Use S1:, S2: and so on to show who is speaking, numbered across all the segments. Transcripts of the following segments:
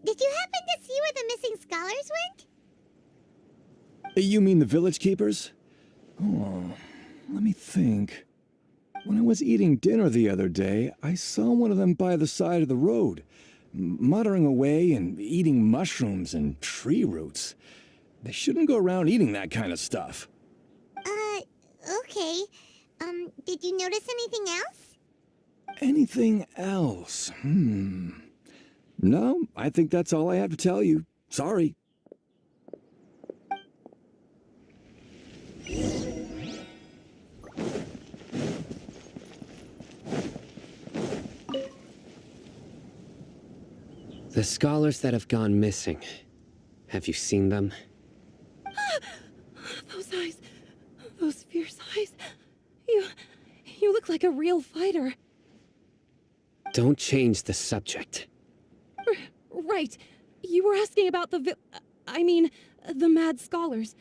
S1: Did you happen to see where the missing scholars went?
S2: You mean the village keepers? Oh, let me think. When I was eating dinner the other day, I saw one of them by the side of the road, muttering away and eating mushrooms and tree roots. They shouldn't go around eating that kind of stuff.
S1: Okay. Did you notice anything else?
S2: Anything else? No, I think that's all I have to tell you. Sorry.
S3: The scholars that have gone missing. Have you seen them?
S4: Those eyes. Those fierce eyes. You look like a real fighter.
S3: Don't change the subject.
S4: Right. You were asking about the mad scholars.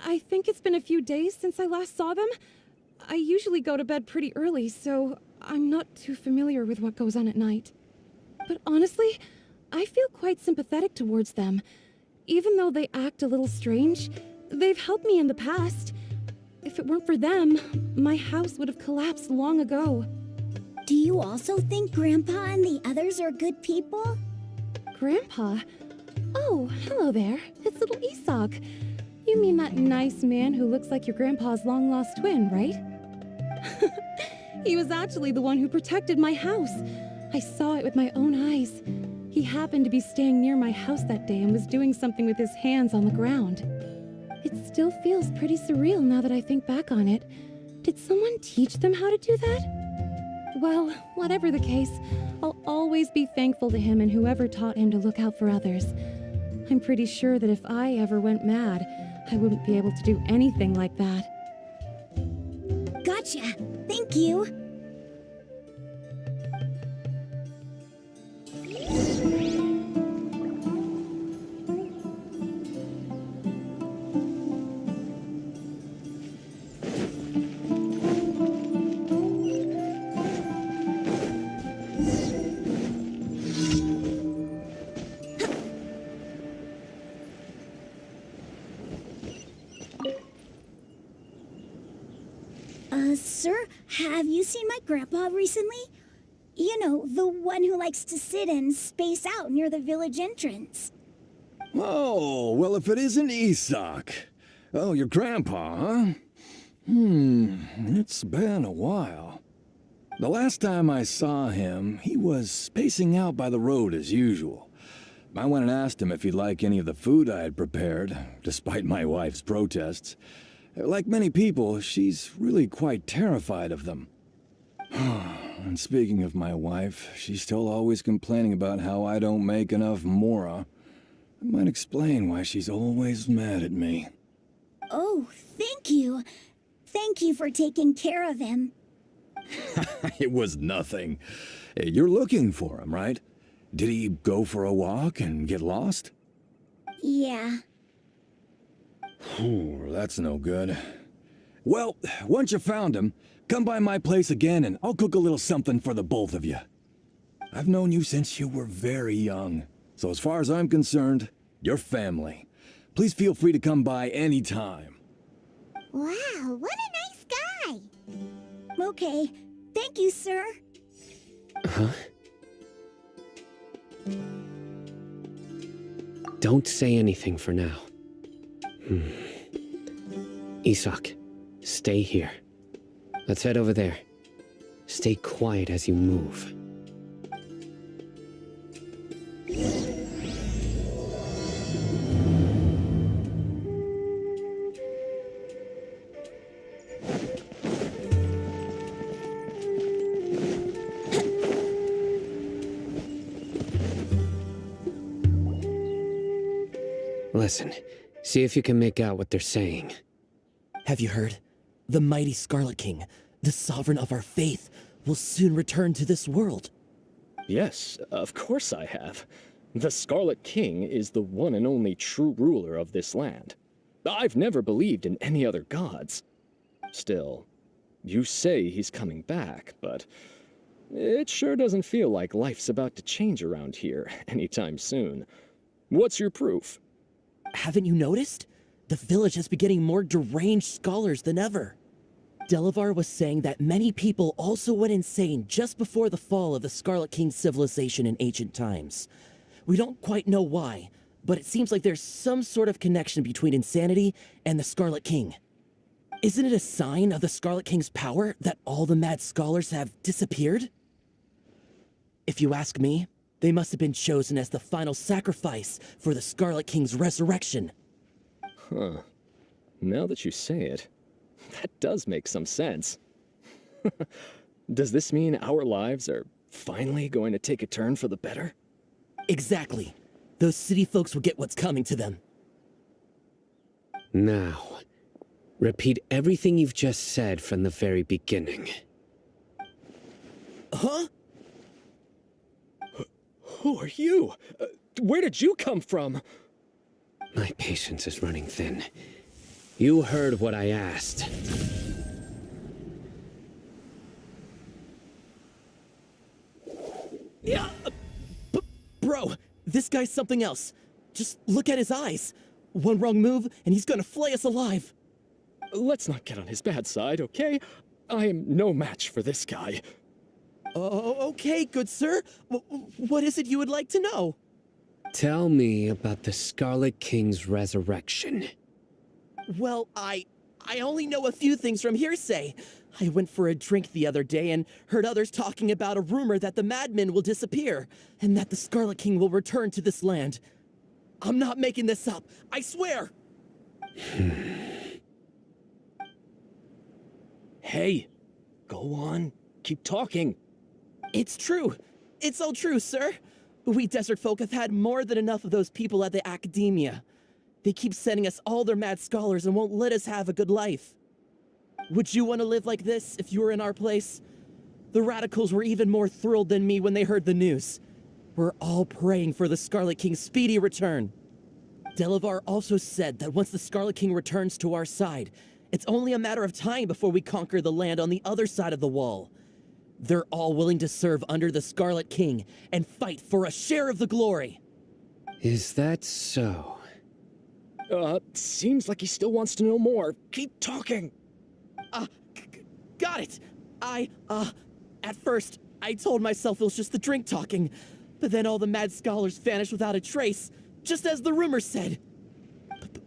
S4: I think it's been a few days since I last saw them. I usually go to bed pretty early, so I'm not too familiar with what goes on at night. But honestly, I feel quite sympathetic towards them. Even though they act a little strange, they've helped me in the past. If it weren't for them, my house would have collapsed long ago.
S1: Do you also think Grandpa and the others are good people?
S4: Grandpa? Oh, hello there. It's little Isak. You mean that nice man who looks like your grandpa's long-lost twin, right? He was actually the one who protected my house. I saw it with my own eyes. He happened to be staying near my house that day and was doing something with his hands on the ground. It still feels pretty surreal now that I think back on it. Did someone teach them how to do that? Well, whatever the case, I'll always be thankful to him and whoever taught him to look out for others. I'm pretty sure that if I ever went mad, I wouldn't be able to do anything like that.
S1: Gotcha. Thank you. Sir, have you seen my grandpa recently? You know, the one who likes to sit and space out near the village entrance.
S2: Oh, well, if it isn't Isak. Oh, your grandpa, huh? It's been a while. The last time I saw him, he was spacing out by the road as usual. I went and asked him if he'd like any of the food I had prepared, despite my wife's protests. Like many people, she's really quite terrified of them. And speaking of my wife, she's still always complaining about how I don't make enough mora. That might explain why she's always mad at me.
S1: Oh, thank you. Thank you for taking care of him.
S2: It was nothing. You're looking for him, right? Did he go for a walk and get lost?
S1: Yeah.
S2: That's no good. Well, once you found him, come by my place again and I'll cook a little something for the both of you. I've known you since you were very young, so as far as I'm concerned, you're family. Please feel free to come by anytime.
S1: Wow, what a nice guy. Okay, thank you, sir.
S3: Huh? Don't say anything for now. Isak, stay here. Let's head over there. Stay quiet as you move. Listen, see if you can make out what they're saying.
S5: Have you heard? The mighty Scarlet King, the sovereign of our faith, will soon return to this world.
S6: Yes, of course I have. The Scarlet King is the one and only true ruler of this land. I've never believed in any other gods. Still, you say he's coming back, but It sure doesn't feel like life's about to change around here anytime soon. What's your proof?
S5: Haven't you noticed? The village has been getting more deranged scholars than ever. Delavar was saying that many people also went insane just before the fall of the Scarlet King civilization in ancient times. We don't quite know why, but it seems like there's some sort of connection between insanity and the Scarlet King. Isn't it a sign of the Scarlet King's power that all the mad scholars have disappeared? If you ask me, they must have been chosen as the final sacrifice for the Scarlet King's resurrection.
S6: Huh. Now that you say it, that does make some sense. Does this mean our lives are finally going to take a turn for the better?
S5: Exactly. Those city folks will get what's coming to them.
S3: Now, repeat everything you've just said from the very beginning.
S5: Huh?
S6: Who are you? Where did you come from?
S3: My patience is running thin. You heard what I asked.
S5: Yeah, bro, this guy's something else. Just look at his eyes. One wrong move, and he's gonna flay us alive.
S6: Let's not get on his bad side, okay? I am no match for this guy.
S5: Oh, okay, good sir. What is it you would like to know?
S3: Tell me about the Scarlet King's resurrection.
S5: Well, I only know a few things from hearsay. I went for a drink the other day and heard others talking about a rumor that the madmen will disappear and that the Scarlet King will return to this land. I'm not making this up, I swear!
S6: Hey, go on. Keep talking.
S5: It's true. It's all true, sir. We desert folk have had more than enough of those people at the academia. They keep sending us all their mad scholars and won't let us have a good life. Would you want to live like this if you were in our place? The radicals were even more thrilled than me when they heard the news. We're all praying for the Scarlet King's speedy return. Delavar also said that once the Scarlet King returns to our side, it's only a matter of time before we conquer the land on the other side of the wall. They're all willing to serve under the Scarlet King and fight for a share of the glory.
S3: Is that so?
S6: Seems like he still wants to know more. Keep talking.
S5: Got it. At first, I told myself it was just the drink talking, but then all the mad scholars vanished without a trace, just as the rumors said.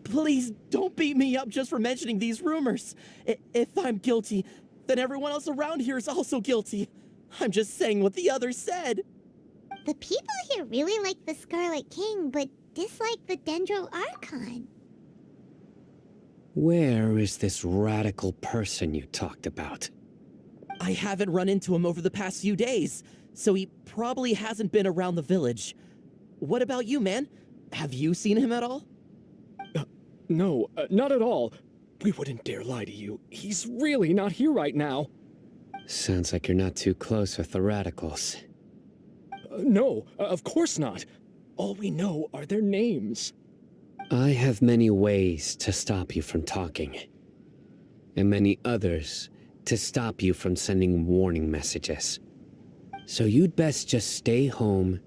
S5: Please don't beat me up just for mentioning these rumors. If I'm guilty, then everyone else around here is also guilty. I'm just saying what the others said.
S7: The people here really like the Scarlet King, but dislike the Dendro Archon.
S3: Where is this radical person you talked about?
S5: I haven't run into him over the past few days, so he probably hasn't been around the village. What about you, man? Have you seen him at all?
S6: No, not at all. We wouldn't dare lie to you. He's really not here right now.
S3: Sounds like you're not too close with the radicals.
S6: No, of course not. All we know are their names.
S3: I have many ways to stop you from talking, and many others to stop you from sending warning messages. So you'd best just stay home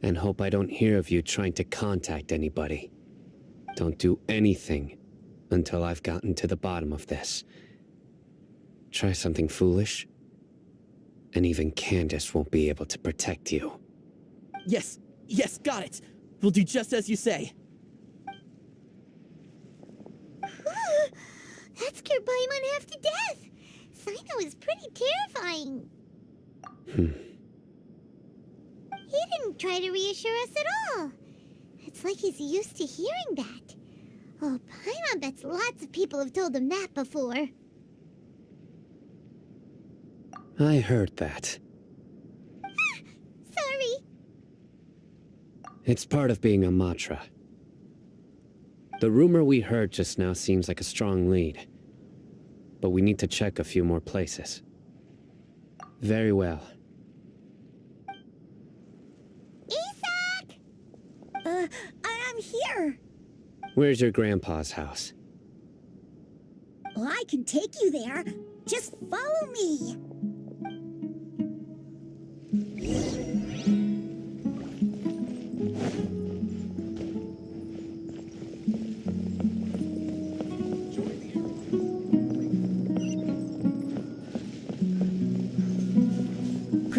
S3: and hope I don't hear of you trying to contact anybody. Don't do anything until I've gotten to the bottom of this. Try something foolish, and even Candace won't be able to protect you.
S5: Yes, got it. We'll do just as you say.
S7: That scared Paimon half to death. Sino is pretty terrifying. He didn't try to reassure us at all. It's like he's used to hearing that. Oh, Paimon bets lots of people have told him that before.
S3: I heard that.
S7: Sorry.
S3: It's part of being a Matra. The rumor we heard just now seems like a strong lead, but we need to check a few more places. Very well.
S7: Isak!
S1: I'm here.
S3: Where's your grandpa's house?
S1: Well, I can take you there. Just follow me.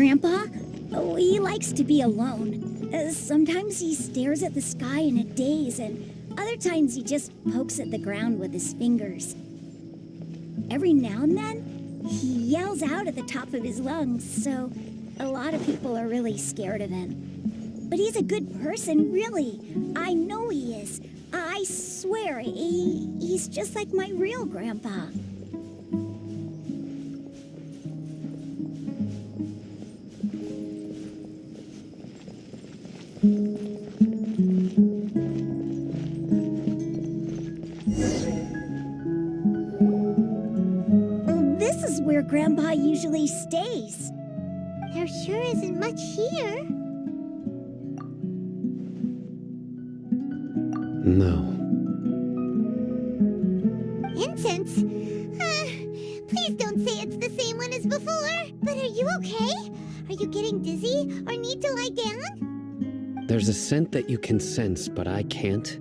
S1: Grandpa? Oh, he likes to be alone. Sometimes he stares at the sky in a daze, and other times he just pokes at the ground with his fingers. Every now and then, he yells out at the top of his lungs, so a lot of people are really scared of him. But he's a good person, really. I know he is. I swear, he's just like my real grandpa. This is where Grandpa usually stays.
S7: There sure isn't much here.
S3: No.
S7: Incense? Please don't say it's the same one as before. But are you okay? Are you getting dizzy or need to lie down?
S3: There's a scent that you can sense, but I can't.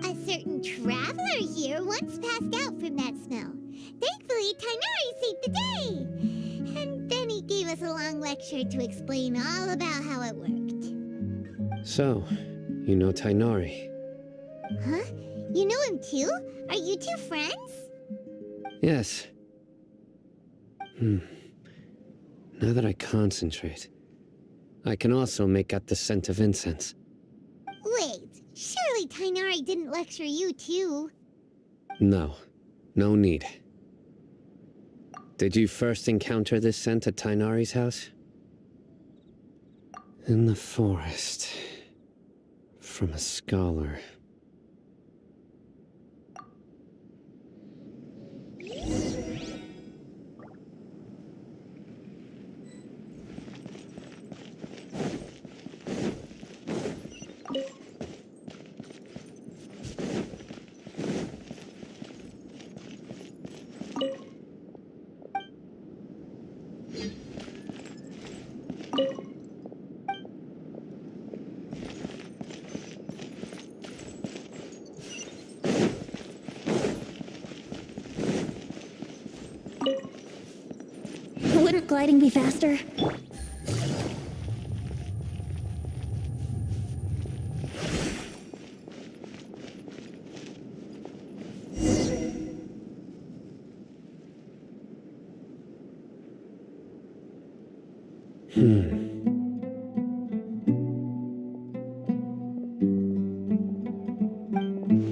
S7: A certain traveler here once passed out from that smell. Thankfully, Tainari saved the day. And then he gave us a long lecture to explain all about how it worked.
S3: So, you know Tainari?
S7: Huh? You know him too? Are you two friends?
S3: Yes. Now that I concentrate, I can also make out the scent of incense.
S7: Wait, surely Tainari didn't lecture you too?
S3: No. No need. Did you first encounter this scent at Tainari's house? In the forest. From a scholar.
S1: Wouldn't gliding be faster?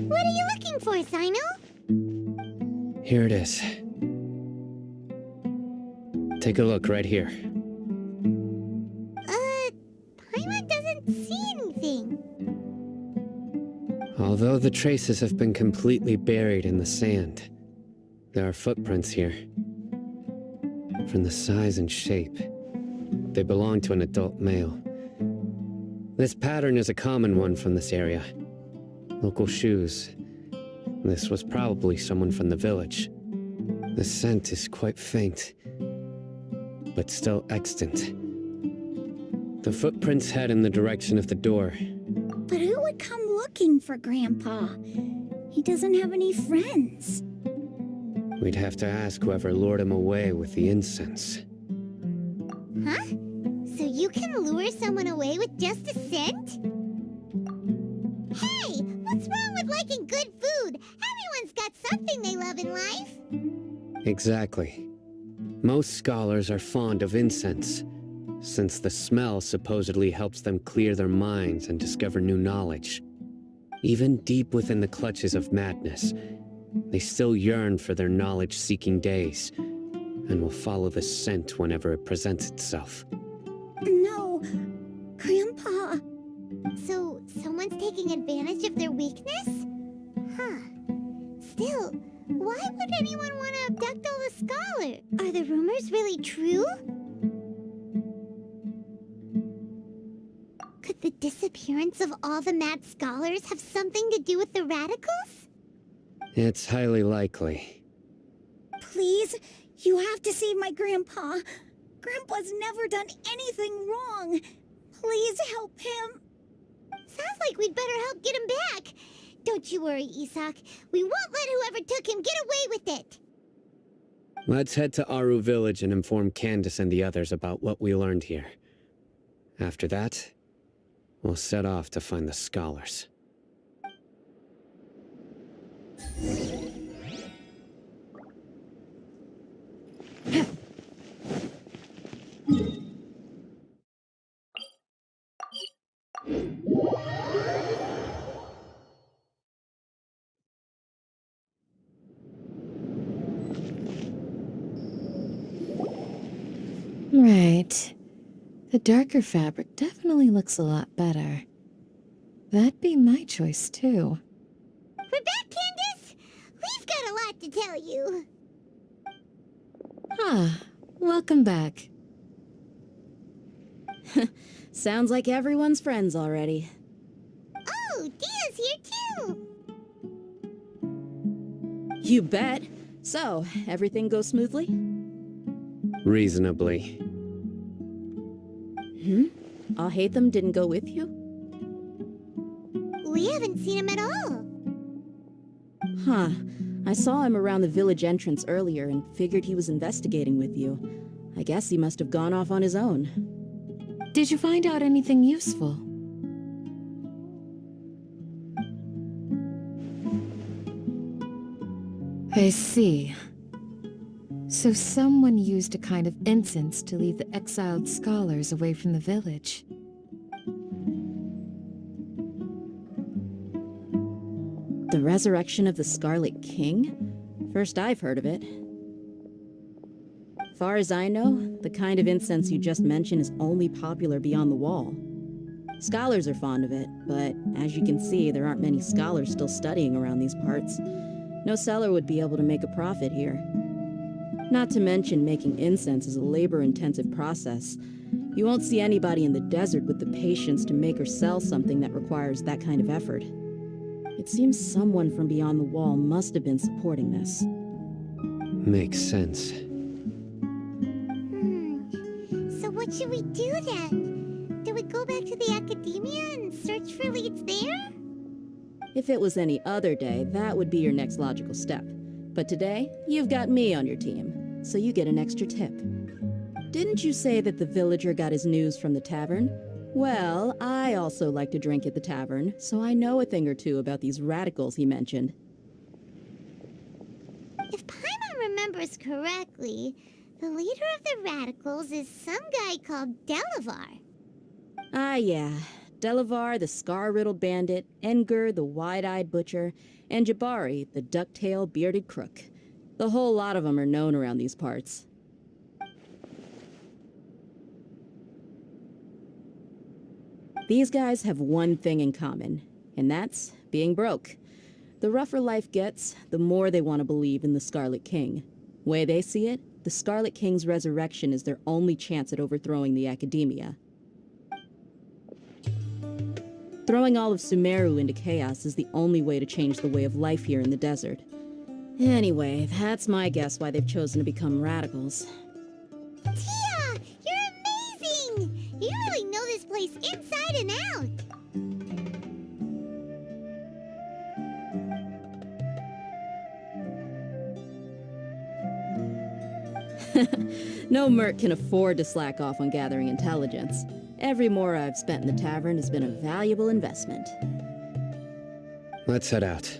S7: What are you looking for, Sino?
S3: Here it is. Take a look right here.
S7: Paimon doesn't see anything.
S3: Although the traces have been completely buried in the sand, there are footprints here. From the size and shape, they belong to an adult male. This pattern is a common one from this area. Local shoes. This was probably someone from the village. The scent is quite faint, but still extant. The footprints head in the direction of the door.
S1: But who would come looking for Grandpa? He doesn't have any friends.
S3: We'd have to ask whoever lured him away with the incense.
S7: Huh? So you can lure someone away with just a scent? Hey, what's wrong with liking good food? Everyone's got something they love in life.
S3: Exactly. Most scholars are fond of incense, since the smell supposedly helps them clear their minds and discover new knowledge. Even deep within the clutches of madness, they still yearn for their knowledge-seeking days, and will follow the scent whenever it presents itself.
S1: No, Grandpa.
S7: So someone's taking advantage of their weakness? Huh. Still, why would anyone want to abduct all the scholars? Are the rumors really true? Could the disappearance of all the mad scholars have something to do with the radicals?
S3: It's highly likely.
S1: Please, you have to save my Grandpa. Grandpa's never done anything wrong. Please help him.
S7: Sounds like we'd better help get him back. Don't you worry, Isak. We won't let whoever took him get away with it.
S3: Let's head to Aru Village and inform Candace and the others about what we learned here. After that, we'll set off to find the scholars.
S4: Right. The darker fabric definitely looks a lot better. That'd be my choice, too.
S7: We're back, Candace! We've got a lot to tell you.
S4: Ah, welcome back.
S8: Sounds like everyone's friends already.
S7: Oh, Dia's here too!
S8: You bet. So, everything goes smoothly?
S3: Reasonably.
S8: Alhaitham didn't go with you?
S7: We haven't seen him at all.
S8: Huh. I saw him around the village entrance earlier and figured he was investigating with you. I guess he must have gone off on his own.
S4: Did you find out anything useful? I see. So someone used a kind of incense to lead the exiled scholars away from the village.
S8: The resurrection of the Scarlet King? First I've heard of it. Far as I know, the kind of incense you just mentioned is only popular beyond the wall. Scholars are fond of it, but as you can see, there aren't many scholars still studying around these parts. No seller would be able to make a profit here. Not to mention, making incense is a labor-intensive process. You won't see anybody in the desert with the patience to make or sell something that requires that kind of effort. It seems someone from beyond the wall must have been supporting this.
S3: Makes sense.
S7: So what should we do then? Do we go back to the academia and search for leads there?
S8: If it was any other day, that would be your next logical step. But today, you've got me on your team, so you get an extra tip. Didn't you say that the villager got his news from the tavern? Well, I also like to drink at the tavern, so I know a thing or two about these radicals he mentioned.
S7: If Paimon remembers correctly, the leader of the radicals is some guy called Delavar.
S8: Ah, yeah. Delavar, the scar-riddled bandit, Engur, the wide-eyed butcher, and Jabari, the duck-tailed bearded crook. The whole lot of them are known around these parts. These guys have one thing in common, and that's being broke. The rougher life gets, the more they want to believe in the Scarlet King. Way they see it, the Scarlet King's resurrection is their only chance at overthrowing the academia. Throwing all of Sumeru into chaos is the only way to change the way of life here in the desert. Anyway, that's my guess why they've chosen to become radicals.
S7: Tia! You're amazing! You really know this place inside and out!
S8: No merc can afford to slack off on gathering intelligence. Every more I've spent in the tavern has been a valuable investment.
S3: Let's head out.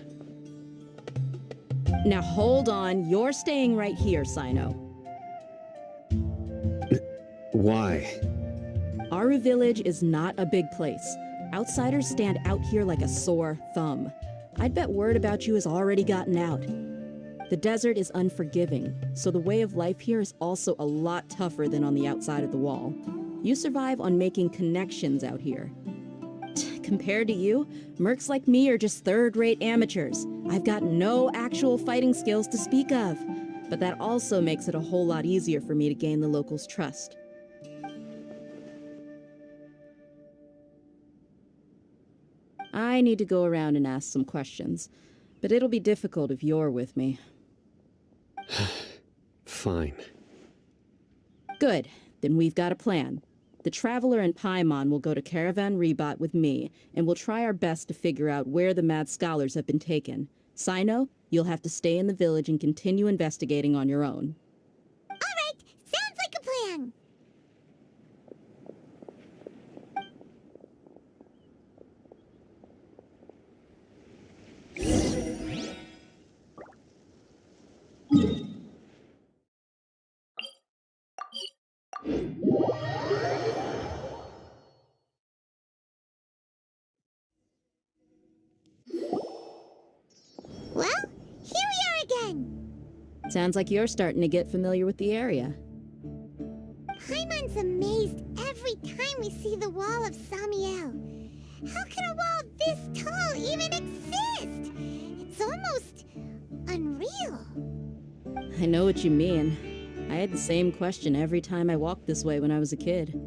S8: Now hold on, you're staying right here, Sino.
S3: Why?
S8: Aru Village is not a big place. Outsiders stand out here like a sore thumb. I'd bet word about you has already gotten out. The desert is unforgiving, so the way of life here is also a lot tougher than on the outside of the wall. You survive on making connections out here. Compared to you, mercs like me are just third-rate amateurs. I've got no actual fighting skills to speak of, but that also makes it a whole lot easier for me to gain the locals' trust. I need to go around and ask some questions, but it'll be difficult if you're with me.
S3: Fine.
S8: Good. Then we've got a plan. The Traveler and Paimon will go to Caravan Rebat with me, and we'll try our best to figure out where the mad scholars have been taken. Sino, you'll have to stay in the village and continue investigating on your own.
S7: caravan. Well, here we are again.
S8: Sounds like you're starting to get familiar with the area.
S7: Paimon's amazed every time we see the wall of Samiel. How can a wall this tall even exist? It's almost unreal.
S8: I know what you mean. I had the same question every time I walked this way when I was a kid.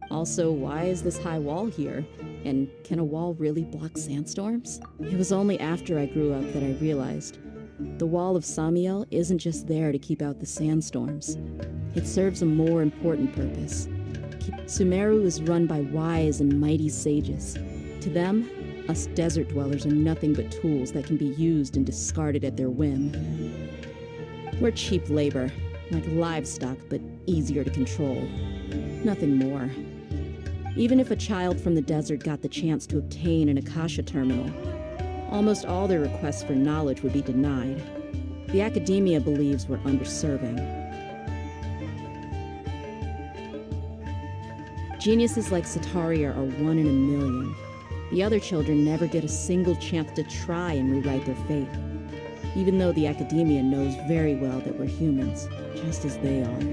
S8: Also, why is this high wall here? And can a wall really block sandstorms? It was only after I grew up that I realized the wall of Samiel isn't just there to keep out the sandstorms. It serves a more important purpose. Sumeru is run by wise and mighty sages. To them, us desert dwellers are nothing but tools that can be used and discarded at their whim. We're cheap labor, like livestock, but easier to control. Nothing more. Even if a child from the desert got the chance to obtain an Akasha terminal, almost all their requests for knowledge would be denied. The academia believes we're underserving. Geniuses like Sataria are one in a million. The other children never get a single chance to try and rewrite their fate, even though the academia knows very well that we're humans, just as they are.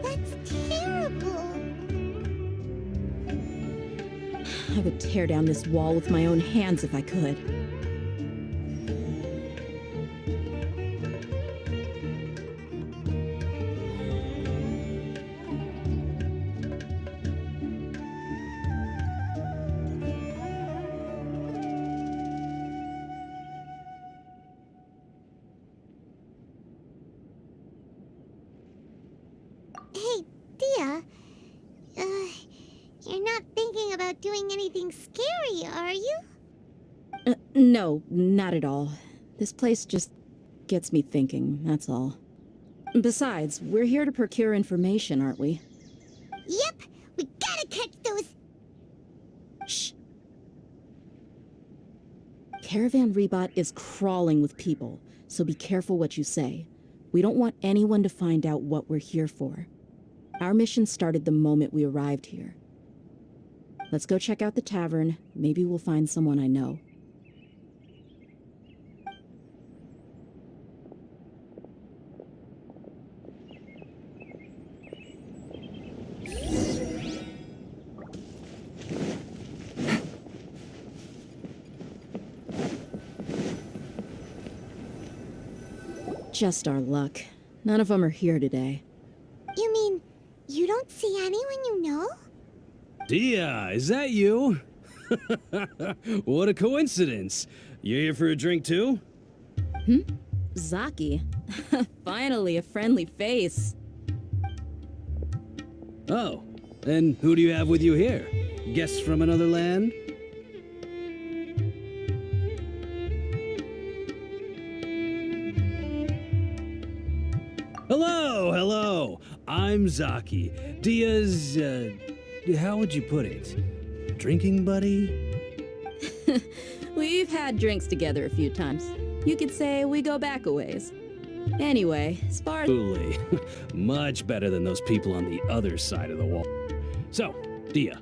S7: That's terrible.
S8: I would tear down this wall with my own hands if I could.
S7: Hey, Dia. You're not thinking about doing anything scary, are you?
S8: No, not at all. This place just gets me thinking, that's all. Besides, we're here to procure information, aren't we?
S7: Yep, we gotta catch those.
S8: Shh. Caravan Rebot is crawling with people, so be careful what you say. We don't want anyone to find out what we're here for. Our mission started the moment we arrived here. Let's go check out the tavern. Maybe we'll find someone I know. Just our luck. None of them are here today.
S7: You mean you don't see anyone you know?
S9: Dia, is that you? What a coincidence. You here for a drink too?
S8: Zaki. Finally, a friendly face.
S9: Oh, and who do you have with you here? Guests from another land? Hello. I'm Zaki. Dia's, how would you put it? Drinking buddy?
S8: We've had drinks together a few times. You could say we go back a ways. Anyway, as far as...
S9: Truly. Much better than those people on the other side of the wall. So, Dia,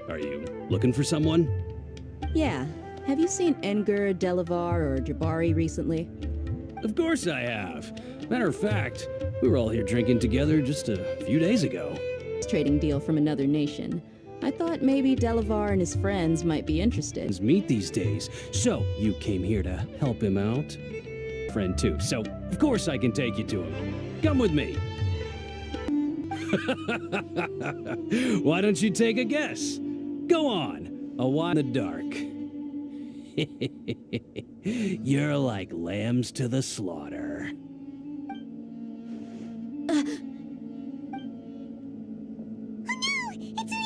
S9: are you looking for someone?
S8: Yeah. Have you seen Enger, Delavar, or Jabari recently?
S9: Of course I have. Matter of fact, we were all here drinking together just a few days ago.
S8: Trading deal from another nation. I thought maybe Delavar and his friends might be interested.
S9: Meet these days. So, you came here to help him out? Friend too, so of course I can take you to him. Come with me. Why don't you take a guess? Go on, a while in the dark. You're like lambs to the slaughter.
S7: Oh no! It's an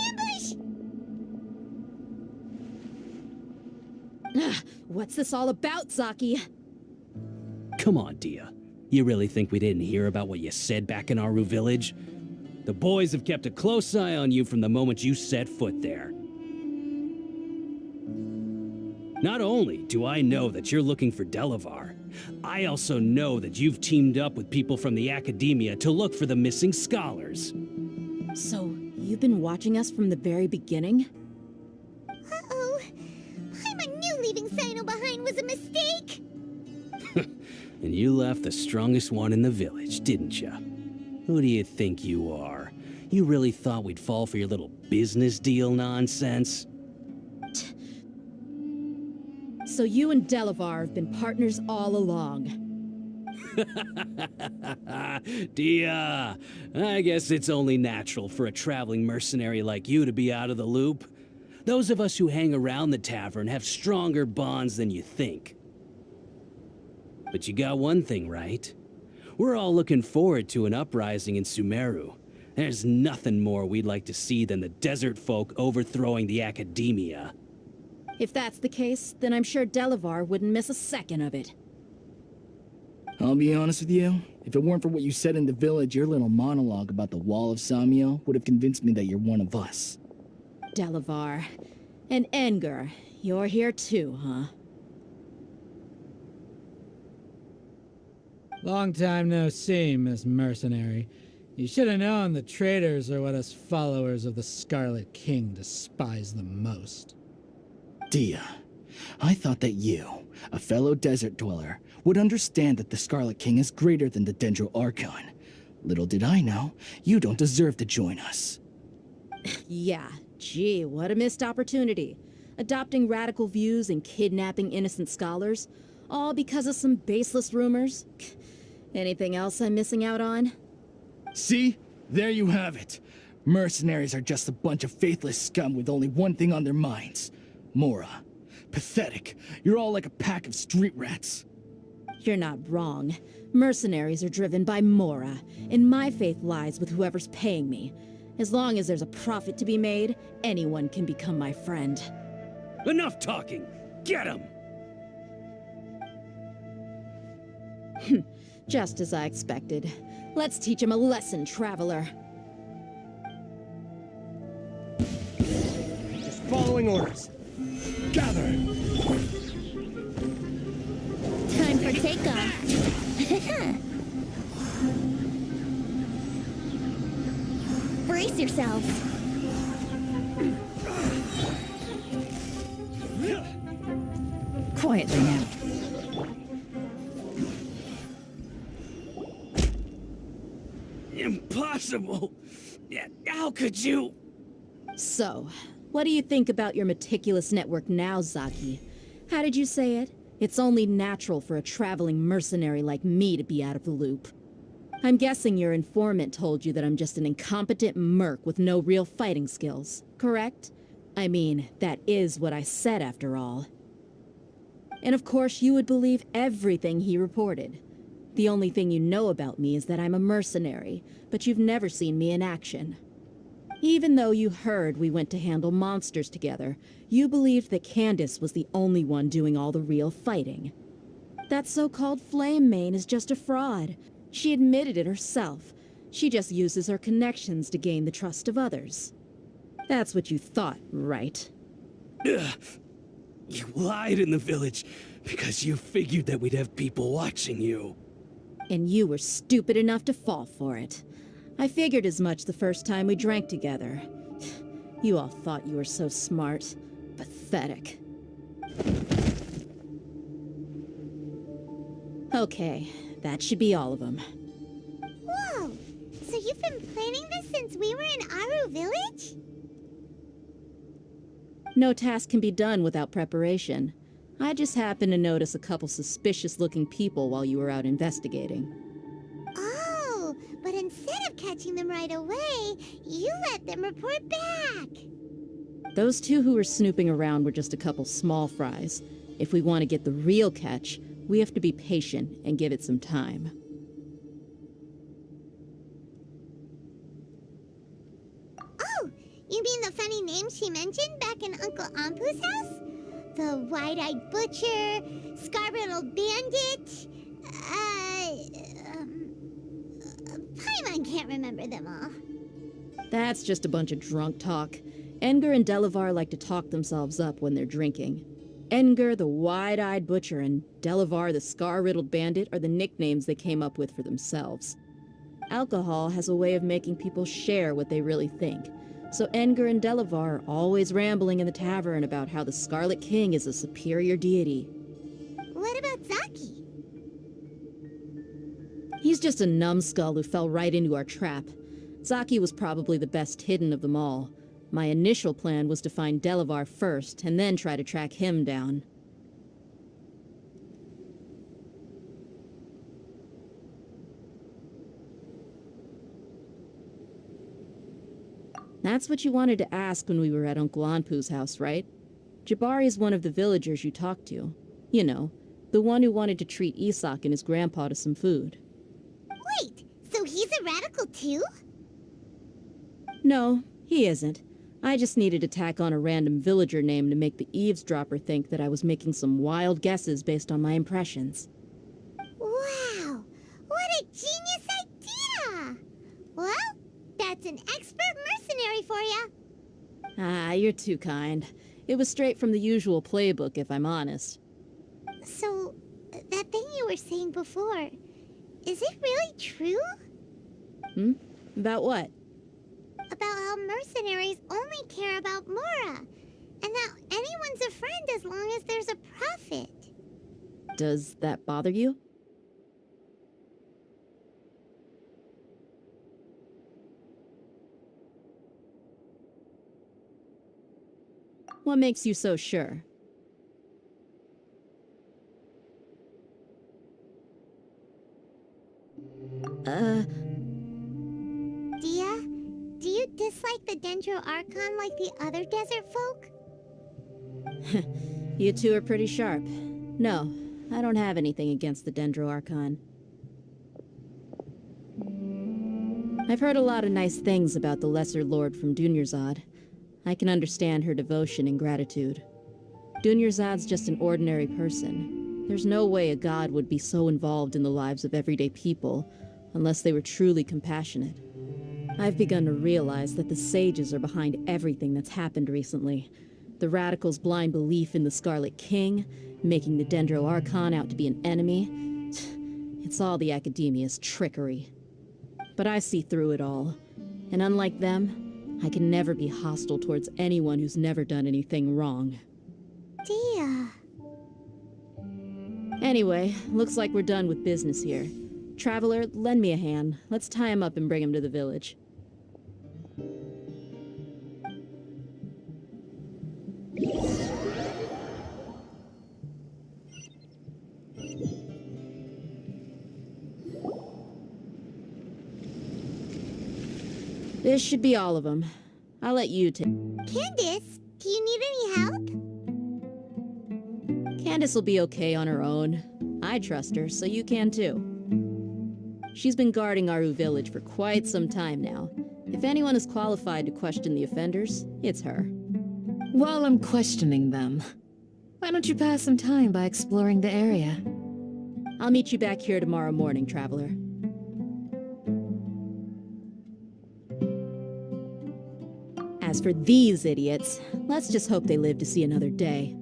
S7: ambush!
S8: What's this all about, Zaki?
S9: Come on, Dia. You really think we didn't hear about what you said back in Aru Village? The boys have kept a close eye on you from the moment you set foot there. Not only do I know that you're looking for Delavar, I also know that you've teamed up with people from the Academia to look for the missing scholars.
S8: So, you've been watching us from the very beginning?
S7: Uh-oh. I knew leaving Sino behind was a mistake.
S9: And you left the strongest one in the village, didn't you? Who do you think you are? You really thought we'd fall for your little business deal nonsense?
S8: So you and Delavar have been partners all along.
S9: Dia, I guess it's only natural for a traveling mercenary like you to be out of the loop. Those of us who hang around the tavern have stronger bonds than you think. But you got one thing right. We're all looking forward to an uprising in Sumeru. There's nothing more we'd like to see than the desert folk overthrowing the Academia.
S8: If that's the case, then I'm sure Delavar wouldn't miss a second of it.
S10: I'll be honest with you. If it weren't for what you said in the village, your little monologue about the Wall of Samio would have convinced me that you're one of us.
S8: Delavar. And Enger, you're here too, huh?
S11: Long time no see, Miss Mercenary. You should have known the traitors are what us followers of the Scarlet King despise the most.
S10: Dia, I thought that you, a fellow desert dweller, would understand that the Scarlet King is greater than the Dendro Archon. Little did I know, you don't deserve to join us.
S8: Yeah, gee, what a missed opportunity. Adopting radical views and kidnapping innocent scholars, all because of some baseless rumors. Anything else I'm missing out on?
S10: See? There you have it. Mercenaries are just a bunch of faithless scum with only one thing on their minds. Mora. Pathetic. You're all like a pack of street rats.
S8: You're not wrong. Mercenaries are driven by Mora, and my faith lies with whoever's paying me. As long as there's a profit to be made, anyone can become my friend.
S9: Enough talking! Get him!
S8: Just as I expected. Let's teach him a lesson, traveler.
S12: Just following orders.
S10: Gather!
S1: Time for takeoff. Brace yourselves.
S8: Quietly now.
S9: Impossible! How could you?
S8: So, what do you think about your meticulous network now, Zaki? How did you say it? It's only natural for a traveling mercenary like me to be out of the loop. I'm guessing your informant told you that I'm just an incompetent merc with no real fighting skills, correct? I mean, that is what I said after all. And of course you would believe everything he reported. The only thing you know about me is that I'm a mercenary, but you've never seen me in action. Even though you heard we went to handle monsters together, you believed that Candace was the only one doing all the real fighting. That so-called Flame Mane is just a fraud. She admitted it herself. She just uses her connections to gain the trust of others. That's what you thought, right?
S9: Ugh. You lied in the village because you figured that we'd have people watching you.
S8: And you were stupid enough to fall for it. I figured as much the first time we drank together. You all thought you were so smart. Pathetic. Okay, that should be all of them.
S7: Whoa! So you've been planning this since we were in Aru Village?
S8: No task can be done without preparation. I just happened to notice a couple suspicious-looking people while you were out investigating.
S7: Oh, but instead of catching them right away, you let them report back.
S8: Those two who were snooping around were just a couple small fries. If we want to get the real catch, we have to be patient and give it some time.
S7: Oh, you mean the funny name she mentioned back in Uncle Ampu's house? The wide-eyed butcher, scar-riddled bandit, can't remember them all.
S8: That's just a bunch of drunk talk. Edgar and Delavar like to talk themselves up when they're drinking. Edgar, the wide-eyed butcher, and Delavar, the scar-riddled bandit, are the nicknames they came up with for themselves. Alcohol has a way of making people share what they really think, so Edgar and Delavar are always rambling in the tavern about how the Scarlet King is a superior deity.
S7: What about Zaki?
S8: He's just a numbskull who fell right into our trap. Zaki was probably the best hidden of them all. My initial plan was to find Delavar first, and then try to track him down. That's what you wanted to ask when we were at Uncle Anpu's house, right? Jabari is one of the villagers you talked to. You know, the one who wanted to treat Isak and his grandpa to some food.
S7: Wait, so he's a radical too?
S8: No, he isn't. I just needed to tack on a random villager name to make the eavesdropper think that I was making some wild guesses based on my impressions.
S7: Wow, what a genius idea! Well, that's an expert mercenary for ya.
S8: Ah, you're too kind. It was straight from the usual playbook, if I'm honest.
S7: So, that thing you were saying before, is it really true?
S8: About what?
S7: About how mercenaries only care about Mora, and that anyone's a friend as long as there's a profit.
S8: Does that bother you? What makes you so sure?
S7: Dia, do you dislike the Dendro Archon like the other desert folk?
S8: You two are pretty sharp. No, I don't have anything against the Dendro Archon. I've heard a lot of nice things about the Lesser Lord from Dunyarzad. I can understand her devotion and gratitude. Dunyarzad's just an ordinary person. There's no way a god would be so involved in the lives of everyday people unless they were truly compassionate. I've begun to realize that the sages are behind everything that's happened recently. The radicals' blind belief in the Scarlet King, making the Dendro Archon out to be an enemy. It's all the Academia's trickery. But I see through it all. And unlike them, I can never be hostile towards anyone who's never done anything wrong.
S7: Dia.
S8: Anyway, looks like we're done with business here. Traveler, lend me a hand. Let's tie him up and bring him to the village. This should be all of them. I'll let you take.
S7: Candace, do you need any help?
S8: Candace will be okay on her own. I trust her, so you can too. She's been guarding Aru village for quite some time now. If anyone is qualified to question the offenders, it's her.
S12: While I'm questioning them, why don't you pass some time by exploring the area?
S8: I'll meet you back here tomorrow morning, Traveler. As for these idiots, let's just hope they live to see another day.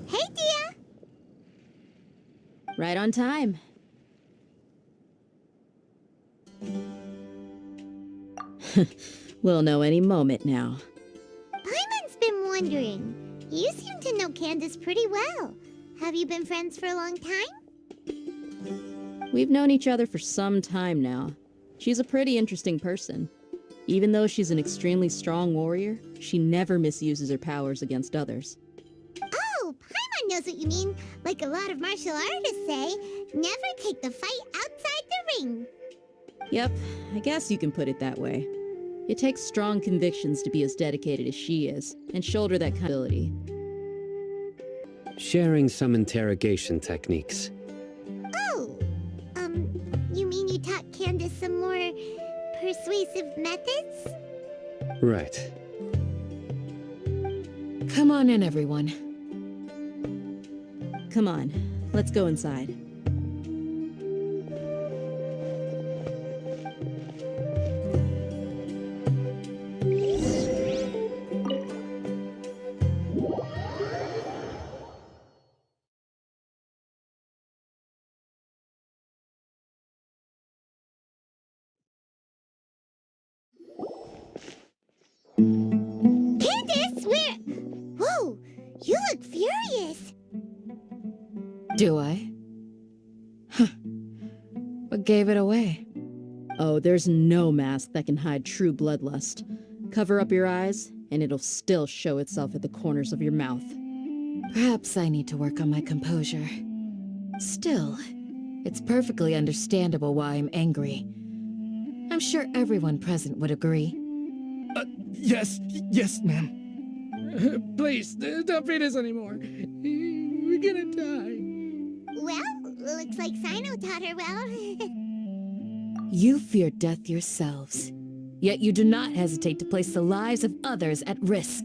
S7: Hey, Dia!
S8: Right on time. We'll know any moment now.
S7: Paimon's been wondering. You seem to know Candace pretty well. Have you been friends for a long time?
S8: We've known each other for some time now. She's a pretty interesting person. Even though she's an extremely strong warrior, she never misuses her powers against others.
S7: Oh, Paimon knows what you mean. Like a lot of martial artists say, never take the fight outside
S8: Yep, I guess you can put it that way. It takes strong convictions to be as dedicated as she is, and shoulder that kind of ability.
S3: Sharing some interrogation techniques.
S7: Oh, you mean you taught Candace some more persuasive methods?
S3: Right.
S12: Come on in, everyone.
S8: Come on, let's go inside.
S7: Candace, where? Whoa, you look furious.
S12: Do I? Huh. What gave it away?
S8: Oh, there's no mask that can hide true bloodlust. Cover up your eyes, and it'll still show itself at the corners of your mouth.
S12: Perhaps I need to work on my composure. Still, it's perfectly understandable why I'm angry. I'm sure everyone present would agree.
S10: Yes, ma'am.
S11: Please, don't beat us anymore. We're gonna die.
S7: Well, looks like Sino taught her well.
S12: You fear death yourselves, yet you do not hesitate to place the lives of others at risk.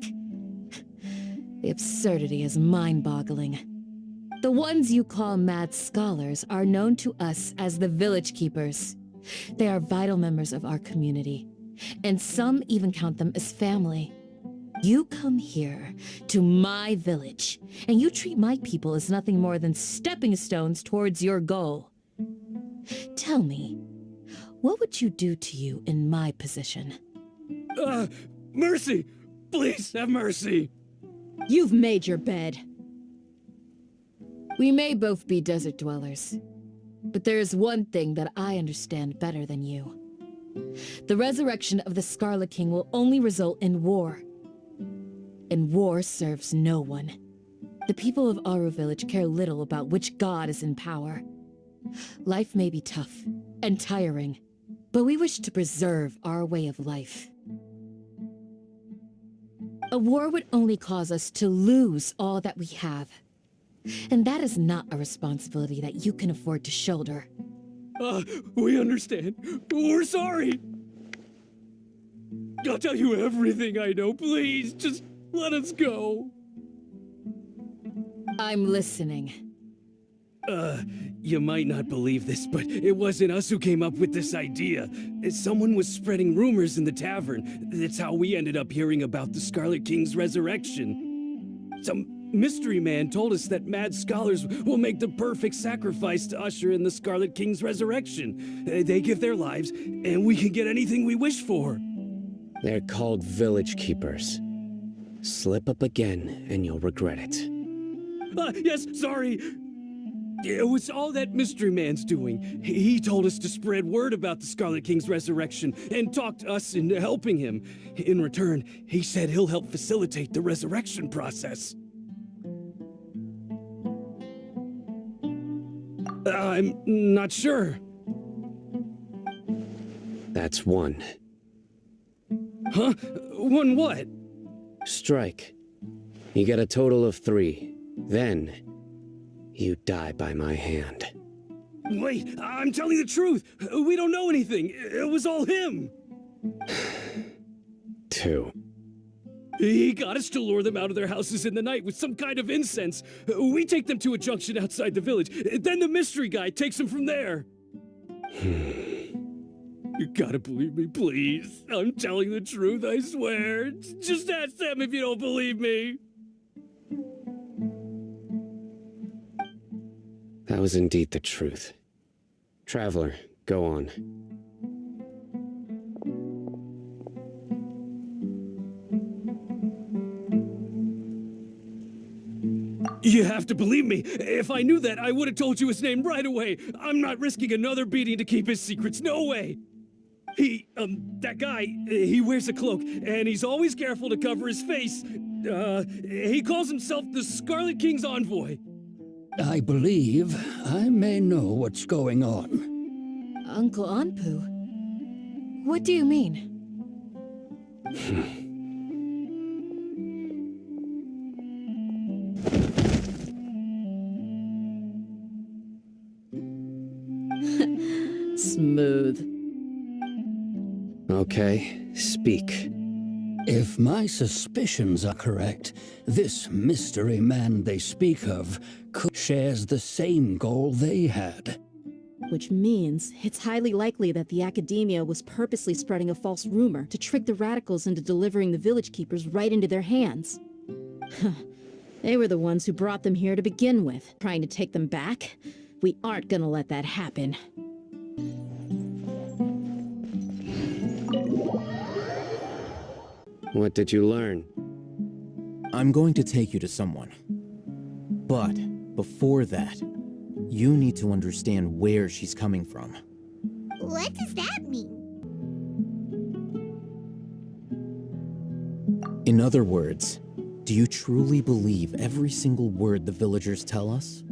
S12: The absurdity is mind-boggling. The ones you call mad scholars are known to us as the Village Keepers. They are vital members of our community, and some even count them as family. You come here, to my village, and you treat my people as nothing more than stepping stones towards your goal. Tell me, what would you do to you in my position?
S9: Mercy! Please have mercy!
S8: You've made your bed.
S12: We may both be desert dwellers, but there is one thing that I understand better than you. The resurrection of the Scarlet King will only result in war. And war serves no one. The people of Aru Village care little about which god is in power. Life may be tough and tiring, but we wish to preserve our way of life. A war would only cause us to lose all that we have. And that is not a responsibility that you can afford to shoulder.
S9: We understand. We're sorry. I'll tell you everything I know. Please, just let us go.
S12: I'm listening.
S9: You might not believe this, but it wasn't us who came up with this idea. Someone was spreading rumors in the tavern. That's how we ended up hearing about the Scarlet King's resurrection. Some mystery man told us that mad scholars will make the perfect sacrifice to usher in the Scarlet King's resurrection. They give their lives, and we can get anything we wish for.
S3: They're called Village Keepers. Slip up again, and you'll regret it.
S9: Yes, sorry. It was all that mystery man's doing. He told us to spread word about the Scarlet King's resurrection and talked us into helping him. In return, he said he'll help facilitate the resurrection process. I'm not sure.
S3: That's one.
S9: Huh? One what?
S3: Strike. You get a total of 3. Then, you die by my hand.
S9: Wait, I'm telling the truth. We don't know anything. It was all him.
S3: 2.
S9: He got us to lure them out of their houses in the night with some kind of incense. We take them to a junction outside the village. Then the mystery guy takes them from there. You gotta believe me, please. I'm telling the truth, I swear. Just ask them if you don't believe me.
S3: That was indeed the truth. Traveler, go on.
S9: You have to believe me. If I knew that, I would have told you his name right away. I'm not risking another beating to keep his secrets. No way. That guy, he wears a cloak, and he's always careful to cover his face. He calls himself the Scarlet King's envoy.
S13: I believe I may know what's going on.
S12: Uncle Anpu, What do you mean?
S8: Smooth.
S3: Okay, speak.
S13: If my suspicions are correct, this mystery man they speak of shares the same goal they had.
S8: Which means it's highly likely that the Academia was purposely spreading a false rumor to trick the radicals into delivering the village keepers right into their hands. They were the ones who brought them here to begin with. Trying to take them back? We aren't gonna let that happen.
S3: What did you learn?
S14: I'm going to take you to someone. But before that, you need to understand where she's coming from.
S7: What does that mean?
S14: In other words, do you truly believe every single word the villagers tell us?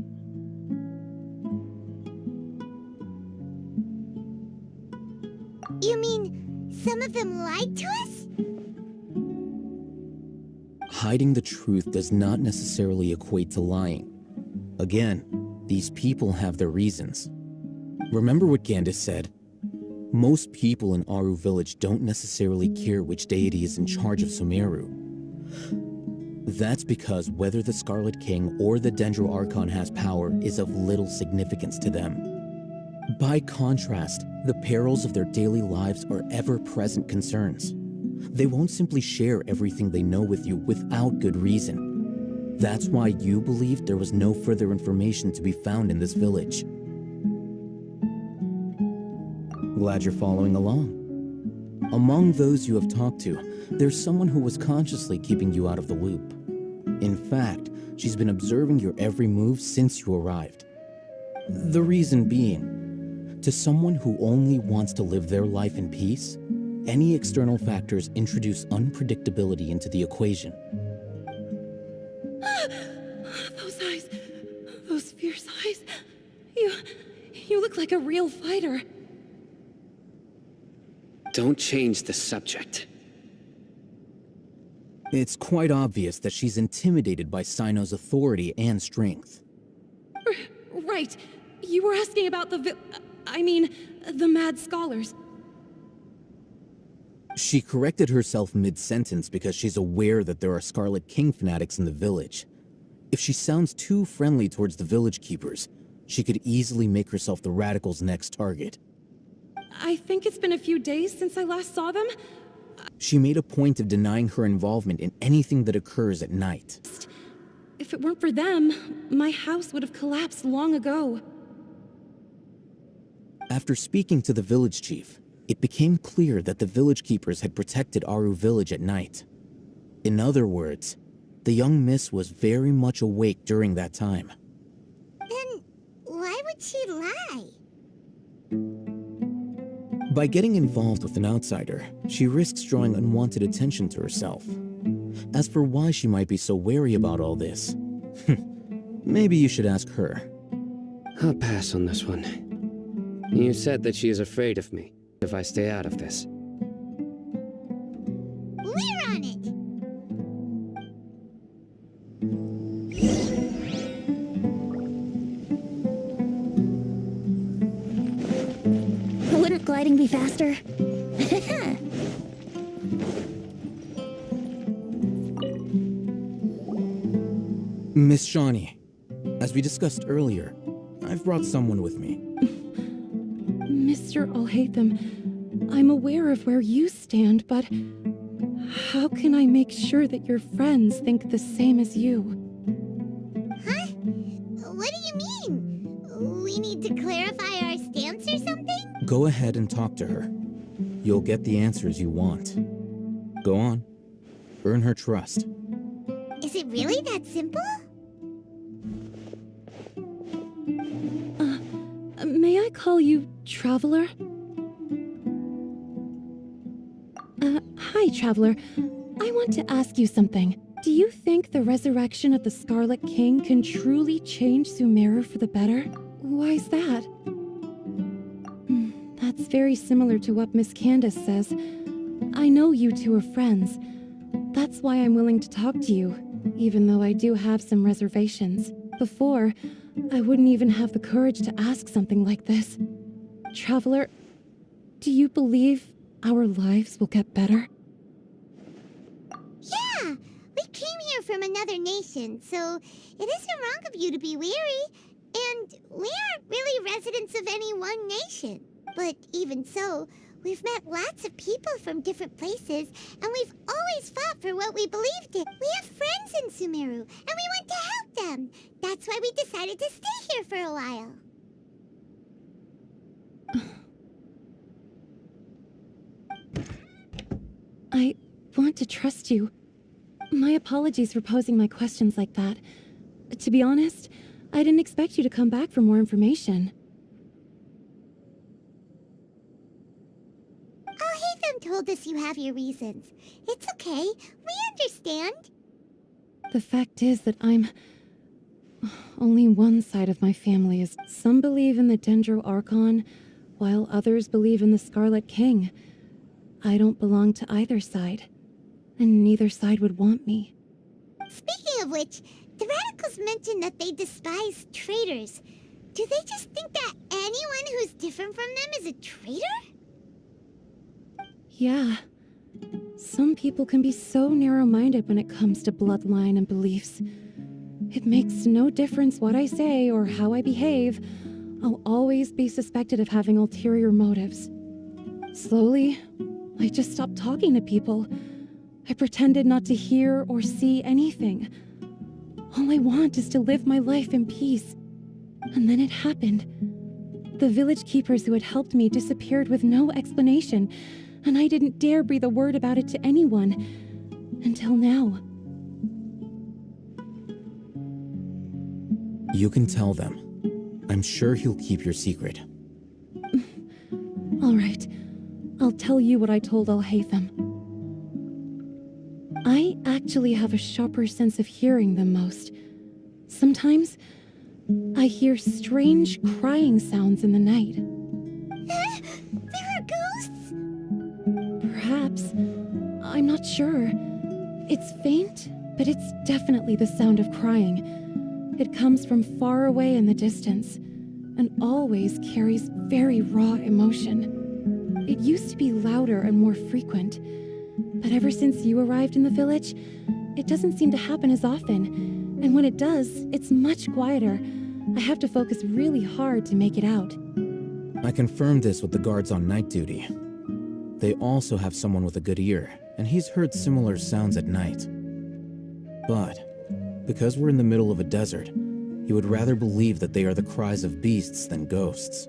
S7: You mean some of them lied to us?
S14: Hiding the truth does not necessarily equate to lying. Again, these people have their reasons. Remember what Gandis said? Most people in Aru village don't necessarily care which deity is in charge of Sumeru. That's because whether the Scarlet King or the Dendro Archon has power is of little significance to them. By contrast, the perils of their daily lives are ever-present concerns. They won't simply share everything they know with you without good reason. That's why you believed there was no further information to be found in this village. Glad you're following along. Among those you have talked to, there's someone who was consciously keeping you out of the loop. In fact, she's been observing your every move since you arrived. The reason being, to someone who only wants to live their life in peace, any external factors introduce unpredictability into the equation.
S4: Those eyes. Those fierce eyes. You look like a real fighter.
S3: Don't change the subject.
S14: It's quite obvious that she's intimidated by Sino's authority and strength.
S4: Right. You were asking about the Mad Scholars.
S14: She corrected herself mid-sentence because she's aware that there are Scarlet King fanatics in the village. If she sounds too friendly towards the village keepers, she could easily make herself the radicals' next target.
S4: I think it's been a few days since I last saw them.
S14: She made a point of denying her involvement in anything that occurs at night.
S4: If it weren't for them, my house would have collapsed long ago.
S14: After speaking to the village chief, it became clear that the village keepers had protected Aru village at night. In other words, the young miss was very much awake during that time.
S7: Then why would she lie?
S14: By getting involved with an outsider, she risks drawing unwanted attention to herself. As for why she might be so wary about all this, maybe you should ask her.
S3: I'll pass on this one. You said that she is afraid of me if I stay out of this.
S7: We're on it!
S1: Wouldn't gliding be faster?
S14: Miss Shawnee, as we discussed earlier, I've brought someone with me.
S4: Mr. Alhaitham, I'm aware of where you stand, but how can I make sure that your friends think the same as you?
S7: Huh? What do you mean? We need to clarify our stance or something?
S14: Go ahead and talk to her. You'll get the answers you want. Go on. Earn her trust.
S7: Is it really that simple?
S4: May I call you Traveler? Hi, Traveler. I want to ask you something. Do you think the resurrection of the Scarlet King can truly change Sumeru for the better? Why's that? That's very similar to what Miss Candace says. I know you two are friends. That's why I'm willing to talk to you, even though I do have some reservations. Before, I wouldn't even have the courage to ask something like this. Traveler, do you believe our lives will get better?
S7: Yeah, we came here from another nation, so it isn't wrong of you to be weary. And we aren't really residents of any one nation. But even so, we've met lots of people from different places, and we've always fought for what we believed in. We have friends in Sumeru, and we want to help them. That's why we decided to stay here for a while.
S4: I want to trust you. My apologies for posing my questions like that. To be honest, I didn't expect you to come back for more information.
S7: Alhaitham told us you have your reasons. It's okay. We understand.
S4: The fact is that only one side of my family is... Some believe in the Dendro Archon, while others believe in the Scarlet King. I don't belong to either side, and neither side would want me.
S7: Speaking of which, the radicals mentioned that they despise traitors. Do they just think that anyone who's different from them is a traitor?
S4: Yeah. Some people can be so narrow-minded when it comes to bloodline and beliefs. It makes no difference what I say or how I behave. I'll always be suspected of having ulterior motives. Slowly, I just stopped talking to people. I pretended not to hear or see anything. All I want is to live my life in peace. And then it happened. The village keepers who had helped me disappeared with no explanation, and I didn't dare breathe a word about it to anyone. Until now.
S14: You can tell them. I'm sure he'll keep your secret.
S4: All right. I'll tell you what I told Alhaitham. I actually have a sharper sense of hearing than most. Sometimes, I hear strange crying sounds in the night.
S7: There are ghosts?
S4: Perhaps. I'm not sure. It's faint, but it's definitely the sound of crying. It comes from far away in the distance, and always carries very raw emotion. It used to be louder and more frequent, but ever since you arrived in the village, it doesn't seem to happen as often, and when it does, it's much quieter. I have to focus really hard to make it out.
S14: I confirmed this with the guards on night duty. They also have someone with a good ear, and he's heard similar sounds at night. But because we're in the middle of a desert, he would rather believe that they are the cries of beasts than ghosts.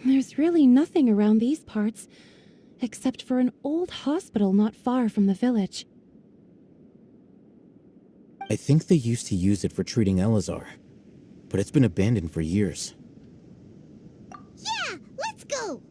S4: There's really nothing around these parts, except for an old hospital not far from the village.
S14: I think they used to use it for treating Elazar, but it's been abandoned for years.
S7: Yeah, let's go!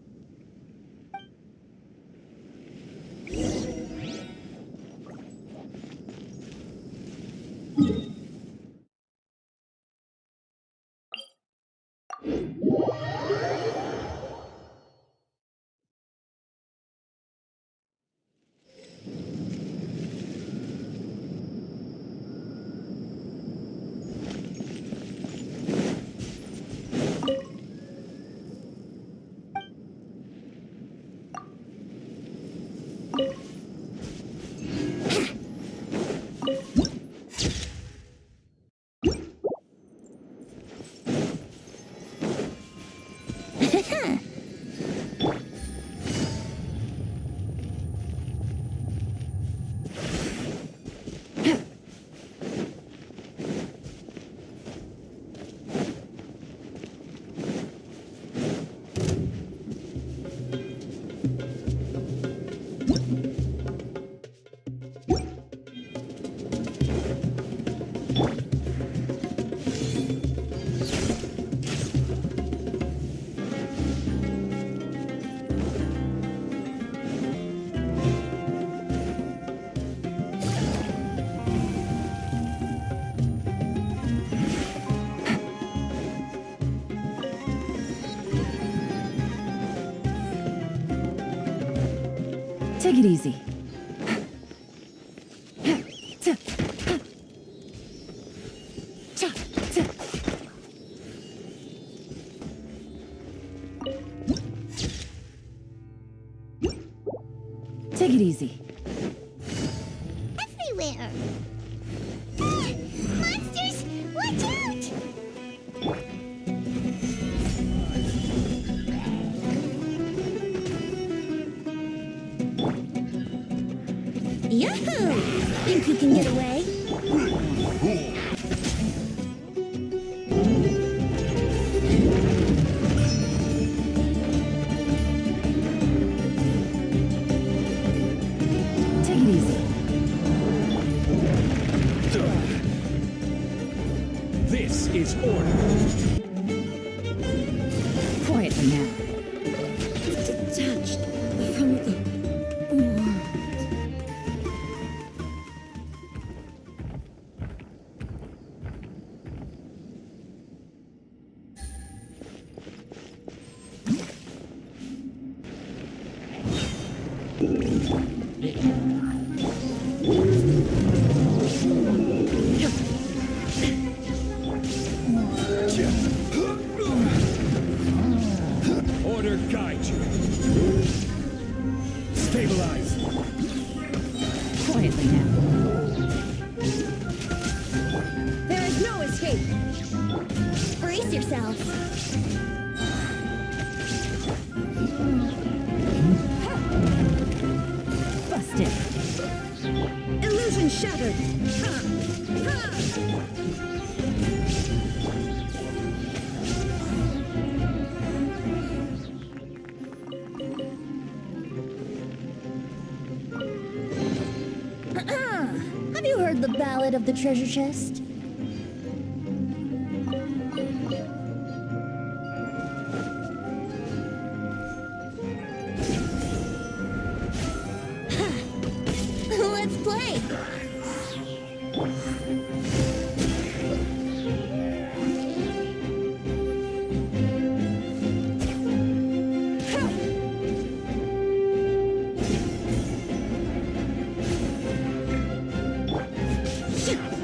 S12: Take it easy. Take it easy.
S7: Everywhere. Ah, monsters! Watch out!
S1: Yahoo! Think you can get away?
S12: Take it easy.
S9: This is order.
S12: Quietly now.
S1: Detached from the world.
S9: Order guide you. Stabilize.
S12: Quietly now.
S1: There is no escape. Brace yourself.
S12: Busted.
S1: Illusion shattered. Have you heard the ballad of the treasure chest? Let's play.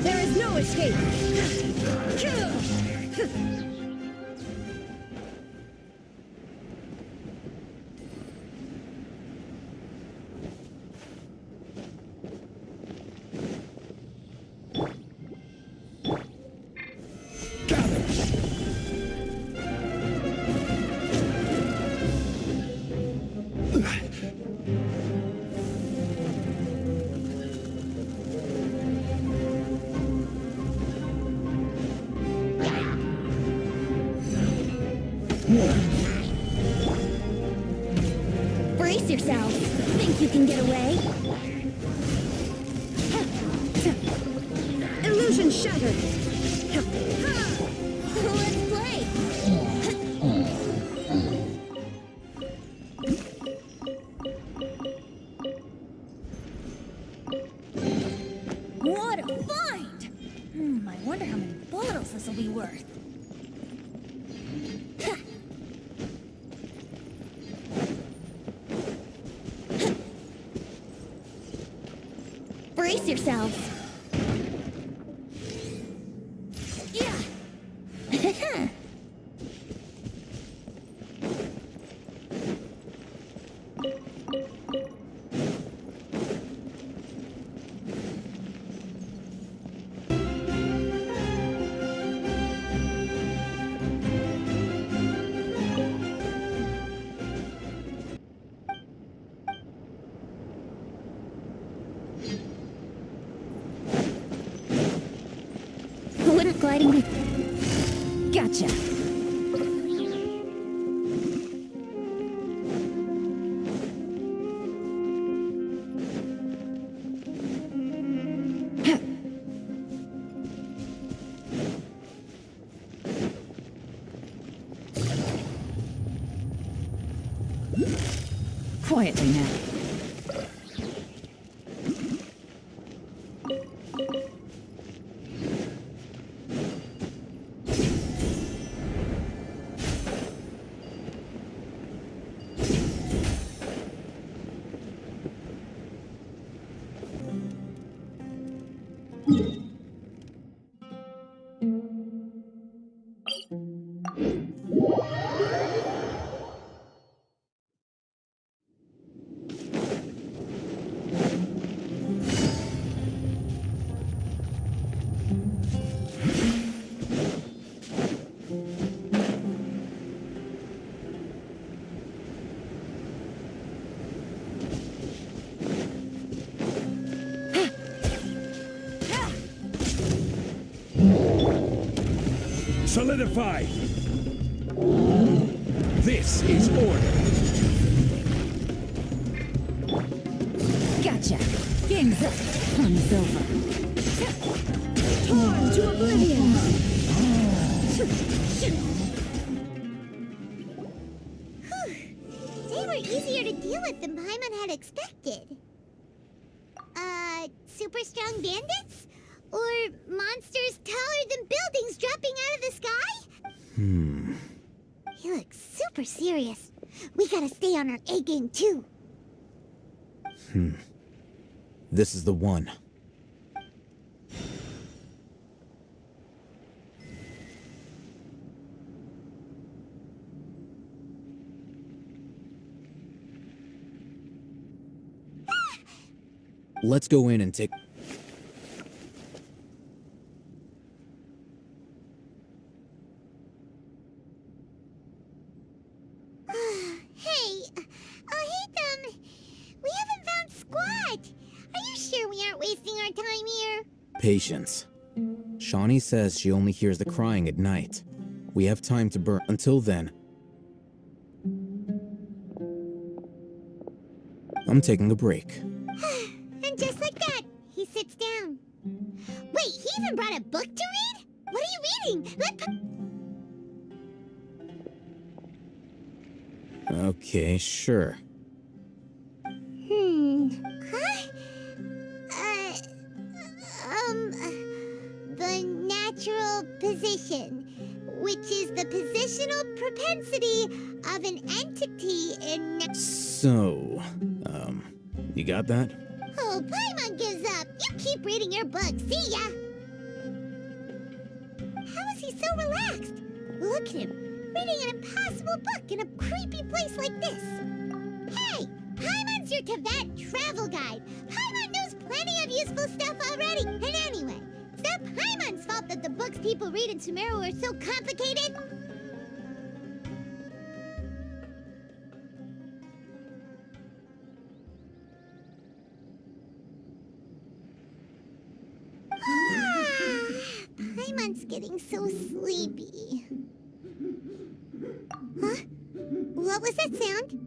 S1: There is no escape. Brace yourself. Think you can get away? Illusion shattered. Let's play. What a find! I wonder how many bottles this will be worth. Brace yourselves. Yeah. Wouldn't gliding be... Gotcha.
S12: Quietly now.
S2: Solidify! This is order.
S12: Gotcha. Game's up. Fun's over.
S1: Torn to oblivion!
S7: They were easier to deal with than Paimon had expected. Super strong bandits? Or monsters taller than buildings dropping out of the sky? He looks super serious. We gotta stay on our A game too.
S14: This is the one. Let's go in and take...
S7: Hey, Ethan, we haven't found Squat. Are you sure we aren't wasting our time here?
S14: Patience. Shawnee says she only hears the crying at night. We have time to burn. Until then, I'm taking a break.
S7: And just like that, he sits down. Wait, he even brought a book to read? What are you reading?
S14: Okay, sure.
S7: Huh? The natural position, which is the positional propensity of an entity in...
S14: So, you got that?
S7: Oh, Paimon gives up. You keep reading your book. See ya! How is he so relaxed? Look at him, reading an impossible book in a creepy place like this. Hey, Paimon's your Tibet travel guide. Paimon knows plenty of useful stuff already. And anyway, it's not Paimon's fault that the books people read in Sumeru are so complicated. Paimon's getting so sleepy. Huh? What was that sound?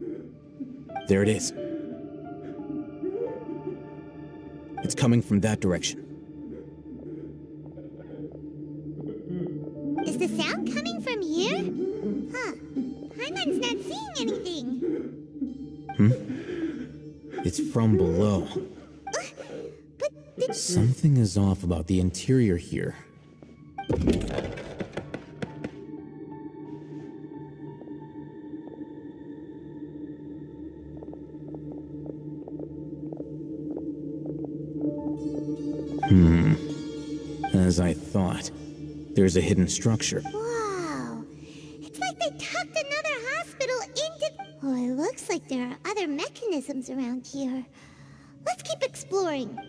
S14: There it is. It's coming from that direction.
S7: Is the sound coming from here? Huh. Paimon's not seeing anything.
S14: It's from below.
S7: But
S14: Something is off about the interior here. As I thought, there's a hidden structure.
S7: Wow. It's like they tucked another hospital into... Oh, it looks like there are other mechanisms around here. Let's keep exploring.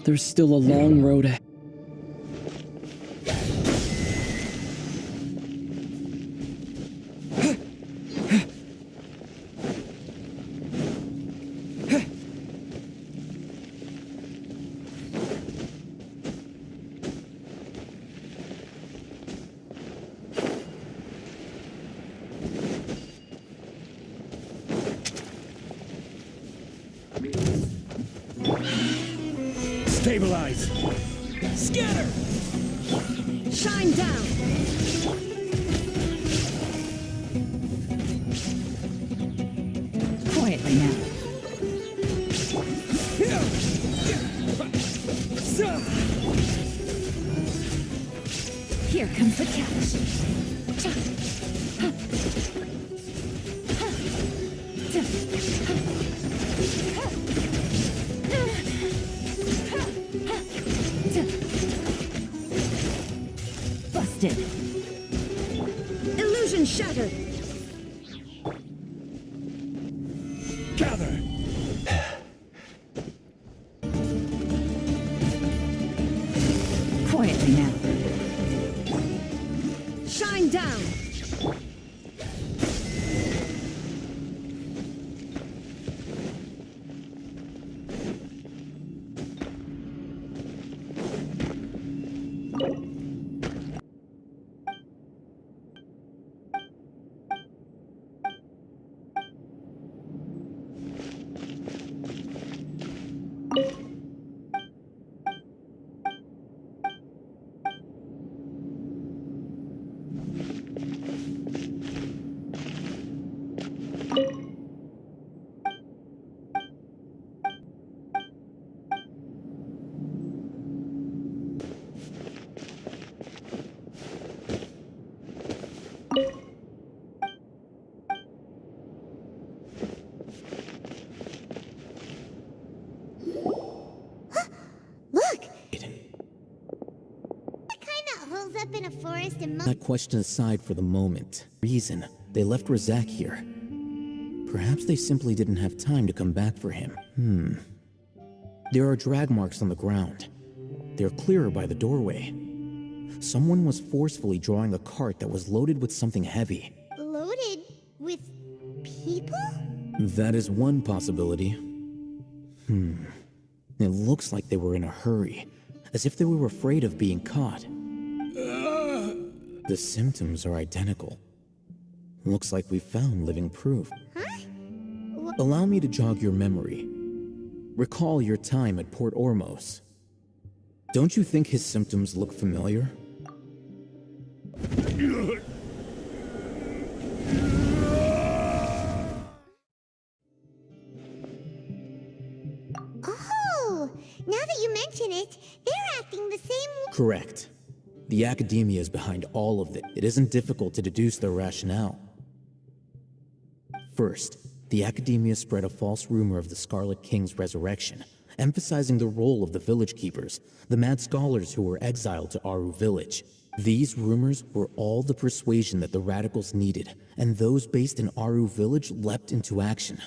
S5: There's still a long road ahead.
S2: Stabilize!
S9: Scatter!
S12: Shine down!
S15: Quietly now.
S12: Here comes the catch.
S15: Busted.
S12: Illusion shattered.
S2: Gather!
S15: Quietly now.
S12: Shine down.
S7: Look! What kind of holds up in a forest and
S14: That question aside for the moment. Reason they left Razak here. Perhaps they simply didn't have time to come back for him. There are drag marks on the ground. They're clearer by the doorway. Someone was forcefully drawing a cart that was loaded with something heavy.
S7: loaded with people?
S14: That is one possibility. It looks like they were in a hurry, as if they were afraid of being caught. The symptoms are identical. Looks like we found living proof.
S7: Huh?
S14: Allow me to jog your memory. Recall your time at Port Ormos. Don't you think his symptoms look familiar?
S7: Oh, now that you mention it, they're acting the same.
S14: Correct. The Academia is behind all of it. It isn't difficult to deduce their rationale. First, the Academia spread a false rumor of the Scarlet King's resurrection, emphasizing the role of the village keepers, the mad scholars who were exiled to Aru village. These rumors were all the persuasion that the radicals needed, and those based in Aru village leapt into action.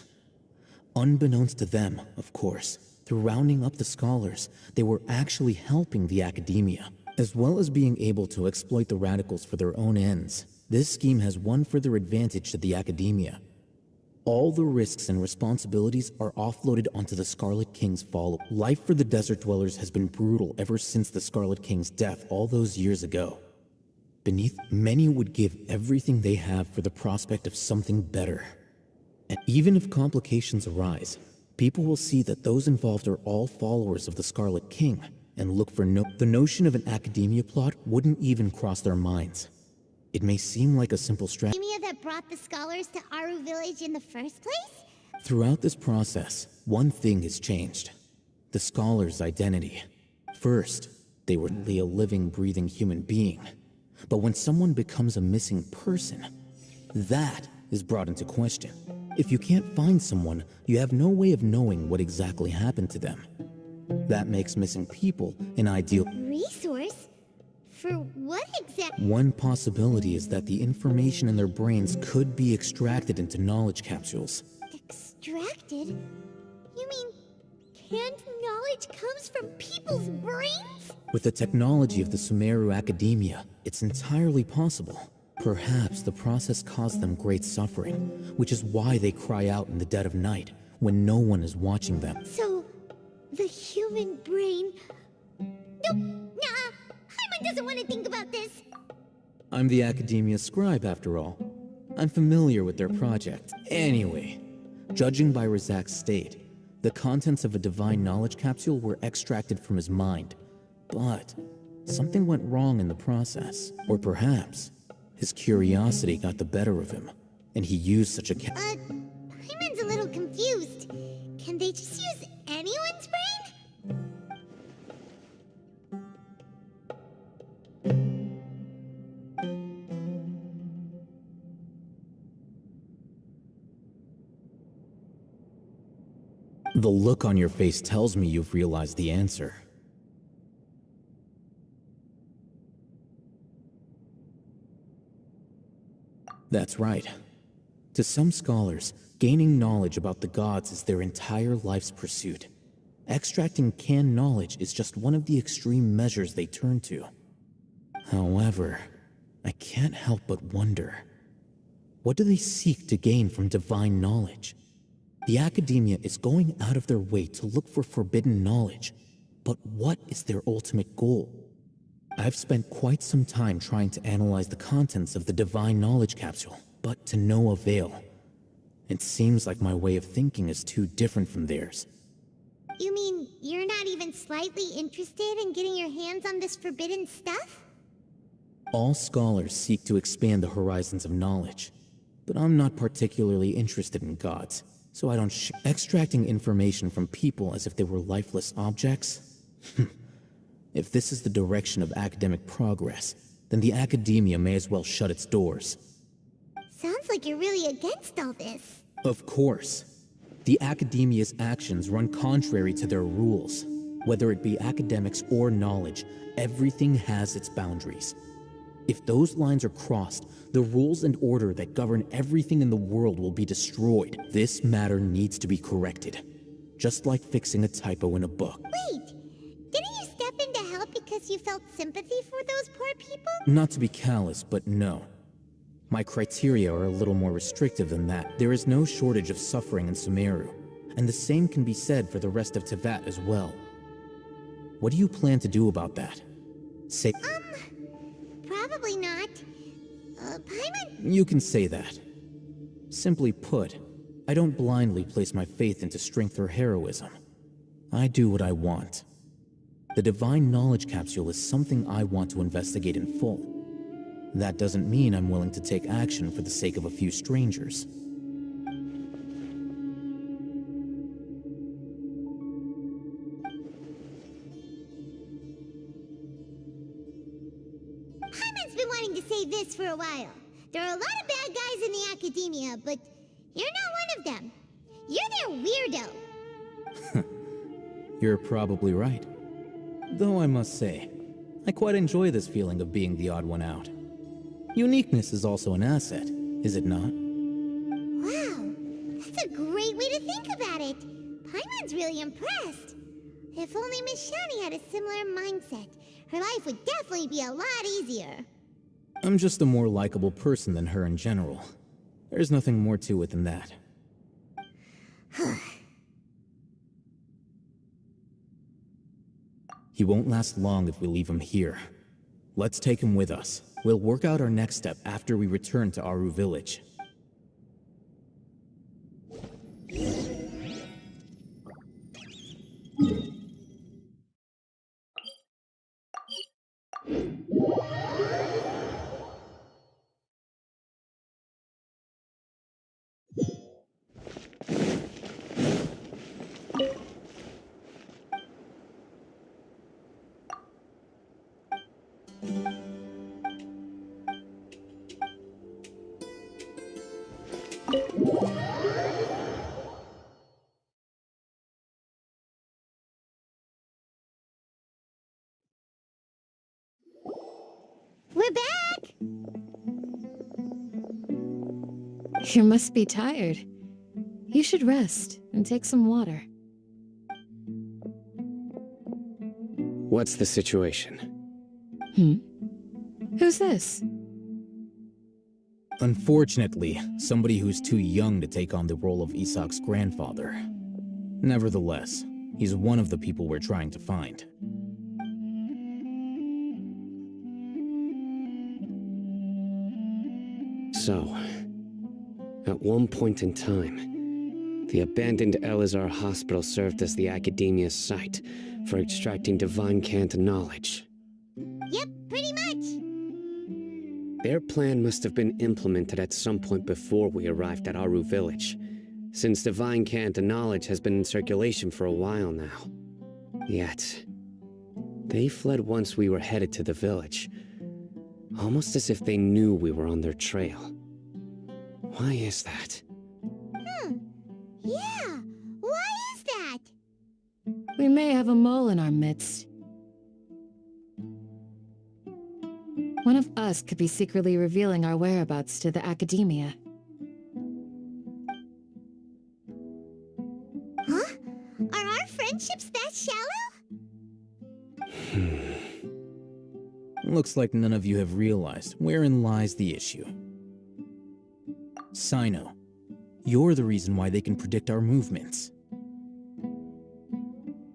S14: Unbeknownst to them, of course, through rounding up the scholars, they were actually helping the Academia, as well as being able to exploit the radicals for their own ends. This scheme has one further advantage to the Academia. All the risks and responsibilities are offloaded onto the Scarlet King's follower. Life for the Desert Dwellers has been brutal ever since the Scarlet King's death all those years ago. Beneath, many would give everything they have for the prospect of something better. And even if complications arise, people will see that those involved are all followers of the Scarlet King, and look for the notion of an Academia plot wouldn't even cross their minds. It may seem like a simple strategy.
S7: Academia that brought the scholars to Aru village in the first place?
S14: Throughout this process, one thing has changed. The scholar's identity. First, they were a living, breathing human being. But when someone becomes a missing person, that is brought into question. If you can't find someone, you have no way of knowing what exactly happened to them. That makes missing people an ideal
S7: Resource? For what exactly?
S14: One possibility is that the information in their brains could be extracted into knowledge capsules.
S7: Extracted? You mean canned knowledge comes from people's brains?
S14: With the technology of the Sumeru Academia, it's entirely possible. Perhaps the process caused them great suffering, which is why they cry out in the dead of night, when no one is watching them.
S7: So, the human brain... Nope, nah, Hyman doesn't want to think about this.
S14: I'm the Academia scribe, after all. I'm familiar with their project. Anyway, judging by Razak's state, The contents of a divine knowledge capsule were extracted from his mind, but something went wrong in the process. Or perhaps his curiosity got the better of him, and he used such a
S7: Paimon's a little confused. Can they just use anyone's brain?
S14: The look on your face tells me you've realized the answer. That's right. To some scholars, gaining knowledge about the gods is their entire life's pursuit. Extracting canned knowledge is just one of the extreme measures they turn to. However, I can't help but wonder, what do they seek to gain from divine knowledge? The academia is going out of their way to look for forbidden knowledge, but what is their ultimate goal? I've spent quite some time trying to analyze the contents of the divine knowledge capsule, but to no avail. It seems like my way of thinking is too different from theirs.
S7: You mean you're not even slightly interested in getting your hands on this forbidden stuff?
S14: All scholars seek to expand the horizons of knowledge, but I'm not particularly interested in gods, so I don't extracting information from people as if they were lifeless objects? If this is the direction of academic progress, then the academia may as well shut its doors.
S7: Sounds like you're really against all this.
S14: Of course. The academia's actions run contrary to their rules. Whether it be academics or knowledge, everything has its boundaries. If those lines are crossed, the rules and order that govern everything in the world will be destroyed. This matter needs to be corrected. Just like fixing a typo in a book.
S7: Wait, didn't you step in to help because you felt sympathy for those poor people?
S14: Not to be callous, but no. My criteria are a little more restrictive than that. There is no shortage of suffering in Sumeru, and the same can be said for the rest of Teyvat as well. What do you plan to do about that? Say—
S7: Probably not. Paimon—
S14: You can say that. Simply put, I don't blindly place my faith into strength or heroism. I do what I want. The divine knowledge capsule is something I want to investigate in full. That doesn't mean I'm willing to take action for the sake of a few strangers.
S7: Paimon's been wanting to say this for a while. There are a lot of bad guys in the academia, but you're not one of them. You're their weirdo.
S14: You're probably right. Though I must say, I quite enjoy this feeling of being the odd one out. Uniqueness is also an asset, is it not?
S7: Wow, that's a great way to think about it. Paimon's really impressed. If only Miss Shani had a similar mindset, her life would definitely be a lot easier.
S14: I'm just a more likable person than her in general. There's nothing more to it than that. He won't last long if we leave him here. Let's take him with us. We'll work out our next step after we return to Aru Village.
S7: We're back!
S12: You must be tired. You should rest and take some water.
S3: What's the situation?
S12: Who's this?
S14: Unfortunately, somebody who's too young to take on the role of Isak's grandfather. Nevertheless, he's one of the people we're trying to find.
S3: So, at one point in time, The abandoned Elazar Hospital served as the Academia's site for extracting divine cant knowledge.
S7: Yep, pretty much.
S3: Their plan must have been implemented at some point before we arrived at Aru Village, since divine cant knowledge has been in circulation for a while now. Yet, they fled once we were headed to the village, almost as if they knew we were on their trail. Why is that?
S7: Yeah, why is that?
S12: We may have a mole in our midst. One of us could be secretly revealing our whereabouts to the Academia.
S7: Huh? Are our friendships that shallow?
S14: Looks like none of you have realized wherein lies the issue. Sino, you're the reason why they can predict our movements.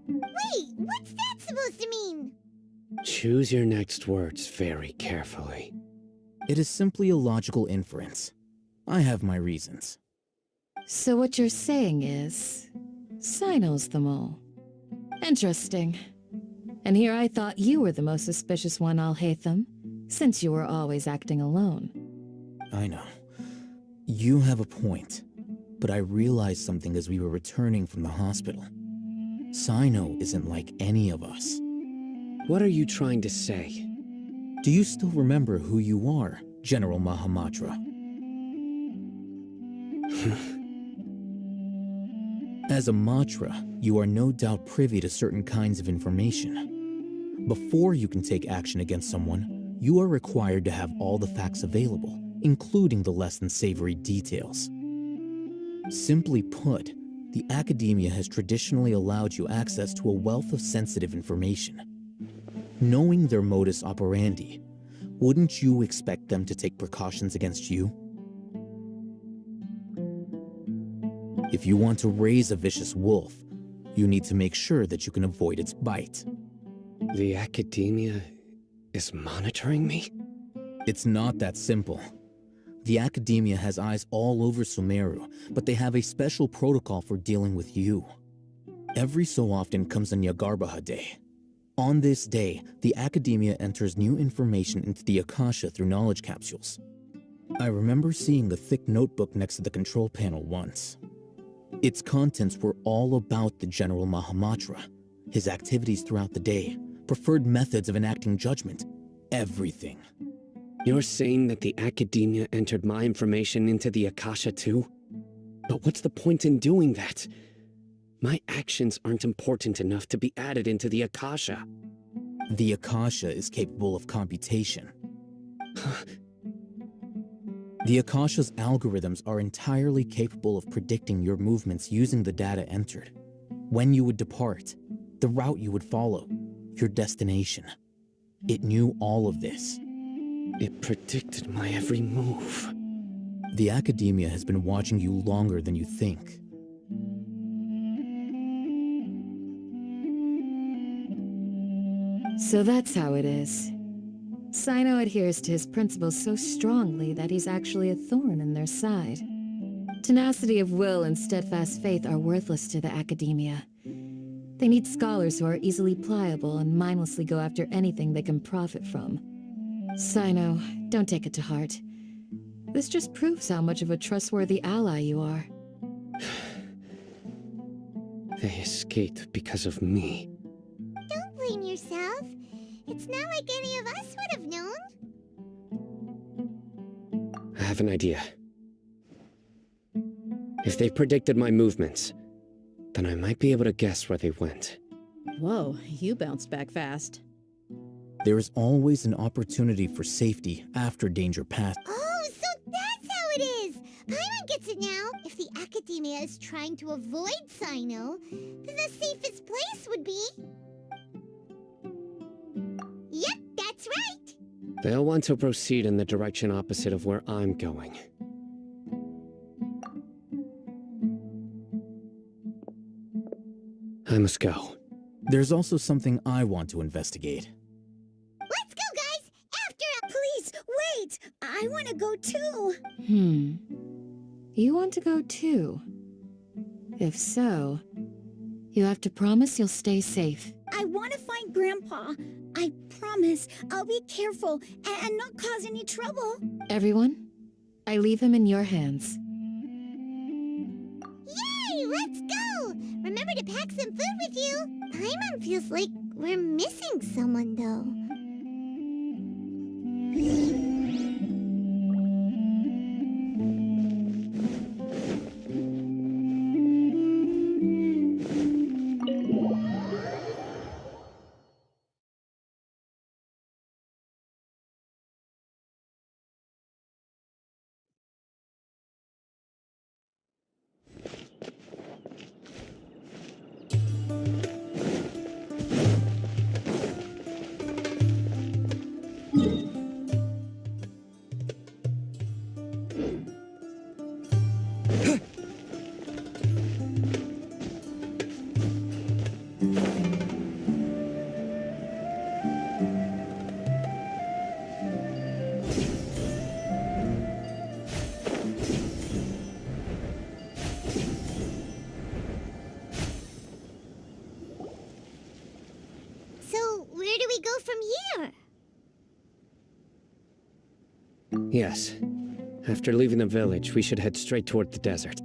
S7: Wait, what's that supposed to mean?
S3: Choose your next words very carefully.
S14: It is simply a logical inference. I have my reasons.
S12: So what you're saying is, Sino's the mole. Interesting. And here I thought you were the most suspicious one, Al-Haytham, since you were always acting alone.
S14: I know. You have a point, but I realized something as we were returning from the hospital. Sino isn't like any of us.
S3: What are you trying to say?
S14: Do you still remember who you are, General Mahamatra? As a Matra, you are no doubt privy to certain kinds of information. Before you can take action against someone, you are required to have all the facts available, including the less than savory details. Simply put, the Academia has traditionally allowed you access to a wealth of sensitive information. Knowing their modus operandi, wouldn't you expect them to take precautions against you? If you want to raise a vicious wolf, you need to make sure that you can avoid its bite.
S3: The Academia is monitoring me?
S14: It's not that simple. The Academia has eyes all over Sumeru, but they have a special protocol for dealing with you. Every so often comes a Nyagarbaha Day. On this day, the Academia enters new information into the Akasha through knowledge capsules. I remember seeing a thick notebook next to the control panel once. Its contents were all about the General Mahamatra, his activities throughout the day, preferred methods of enacting judgment, everything.
S3: You're saying that the Academia entered my information into the Akasha too? But what's the point in doing that? My actions aren't important enough to be added into the Akasha.
S14: The Akasha is capable of computation. The Akasha's algorithms are entirely capable of predicting your movements using the data entered. When you would depart, the route you would follow, your destination. It knew all of this.
S3: It predicted my every move.
S14: The Academia has been watching you longer than you think.
S12: So that's how it is. Sino adheres to his principles so strongly that he's actually a thorn in their side. Tenacity of will and steadfast faith are worthless to the Academia. They need scholars who are easily pliable and mindlessly go after anything they can profit from. Sino, don't take it to heart. This just proves how much of a trustworthy ally you are.
S3: They escaped because of me.
S7: Don't blame yourself. It's not like any of us would have known.
S3: I have an idea. If they predicted my movements, then I might be able to guess where they went.
S8: Whoa, you bounced back fast.
S14: There is always an opportunity for safety after danger passes.
S7: Oh, so that's how it is! Paimon gets it now. If the Academia is trying to avoid Sino, then the safest place would be... Yep, that's right!
S3: They'll want to proceed in the direction opposite of where I'm going. I must go.
S14: There's also something I want to investigate.
S7: Let's go, guys! After...
S1: Please, wait! I want to go too!
S12: You want to go too? If so, you have to promise you'll stay safe.
S1: I want to find Grandpa. I promise I'll be careful and not cause any trouble.
S12: Everyone, I leave him in your hands.
S7: Yay, let's go! Remember to pack some food with you. Paimon feels like we're missing someone, though. So, where do we go from here?
S3: Yes. After leaving the village, we should head straight toward the desert.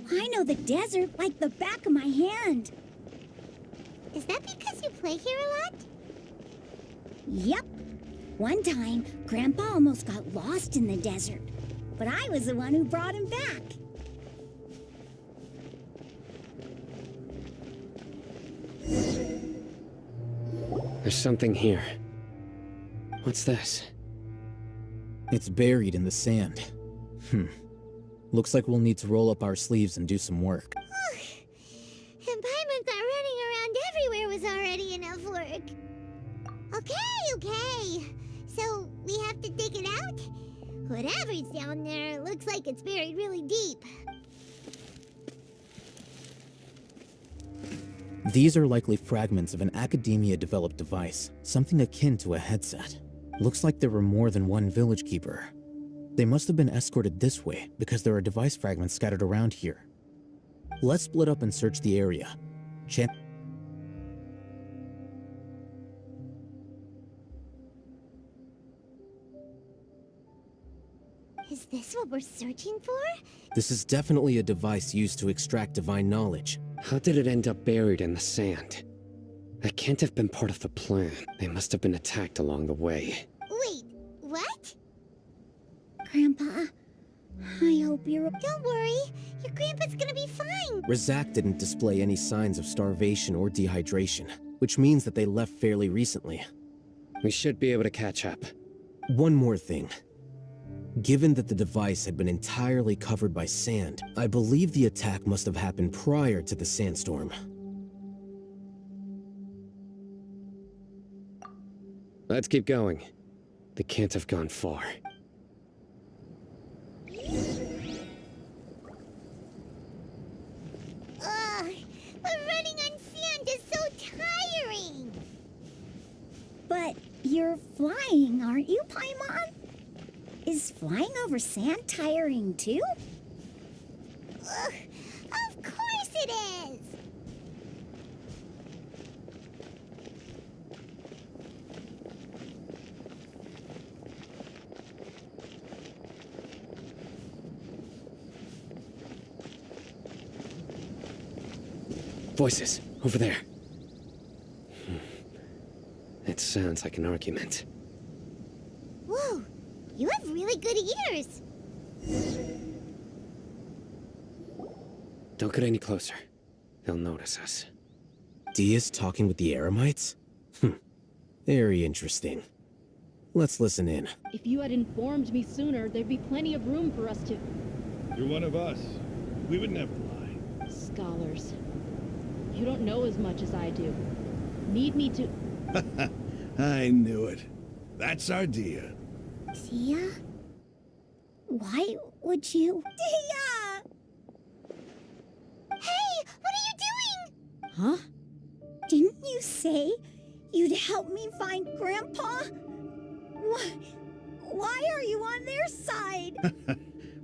S1: I know the desert like the back of my hand.
S7: Is that because you play here a lot?
S1: Yep. One time, Grandpa almost got lost in the desert, but I was the one who brought him back.
S3: There's something here. What's this?
S14: It's buried in the sand. Looks like we'll need to roll up our sleeves and do some work.
S7: And Paimon thought running around everywhere was already enough work. Okay. So, we have to dig it out? Whatever's down there, looks like it's buried really deep.
S14: These are likely fragments of an academia-developed device, something akin to a headset. Looks like there were more than one village keeper. They must have been escorted this way because there are device fragments scattered around here. Let's split up and search the area.
S7: Is this what we're searching for?
S14: This is definitely a device used to extract divine knowledge.
S3: How did it end up buried in the sand? That can't have been part of the plan. They must have been attacked along the way.
S7: Wait, what?
S1: Grandpa, I hope you're...
S7: Don't worry, your grandpa's gonna be fine.
S14: Razak didn't display any signs of starvation or dehydration, which means that they left fairly recently.
S3: We should be able to catch up.
S14: One more thing. Given that the device had been entirely covered by sand, I believe the attack must have happened prior to the sandstorm.
S3: Let's keep going. They can't have gone far.
S7: Ugh, but running on sand is so tiring.
S1: But you're flying, aren't you, Paimon? Is flying over sand tiring too?
S7: Ugh, of course it is.
S3: Voices, over there. It sounds like an argument.
S7: Whoa, you have really good ears.
S3: Don't get any closer. They'll notice us.
S14: Dia's talking with the Eremites? Very interesting. Let's listen in.
S8: If you had informed me sooner, there'd be plenty of room for us to...
S15: You're one of us. We would never lie.
S8: Scholars. You don't know as much as I do. Need me to...
S15: I knew it. That's our Dia.
S1: Dia? Why would you... Dia!
S7: Hey, what are you doing?
S8: Huh?
S1: Didn't you say you'd help me find Grandpa? Why are you on their side?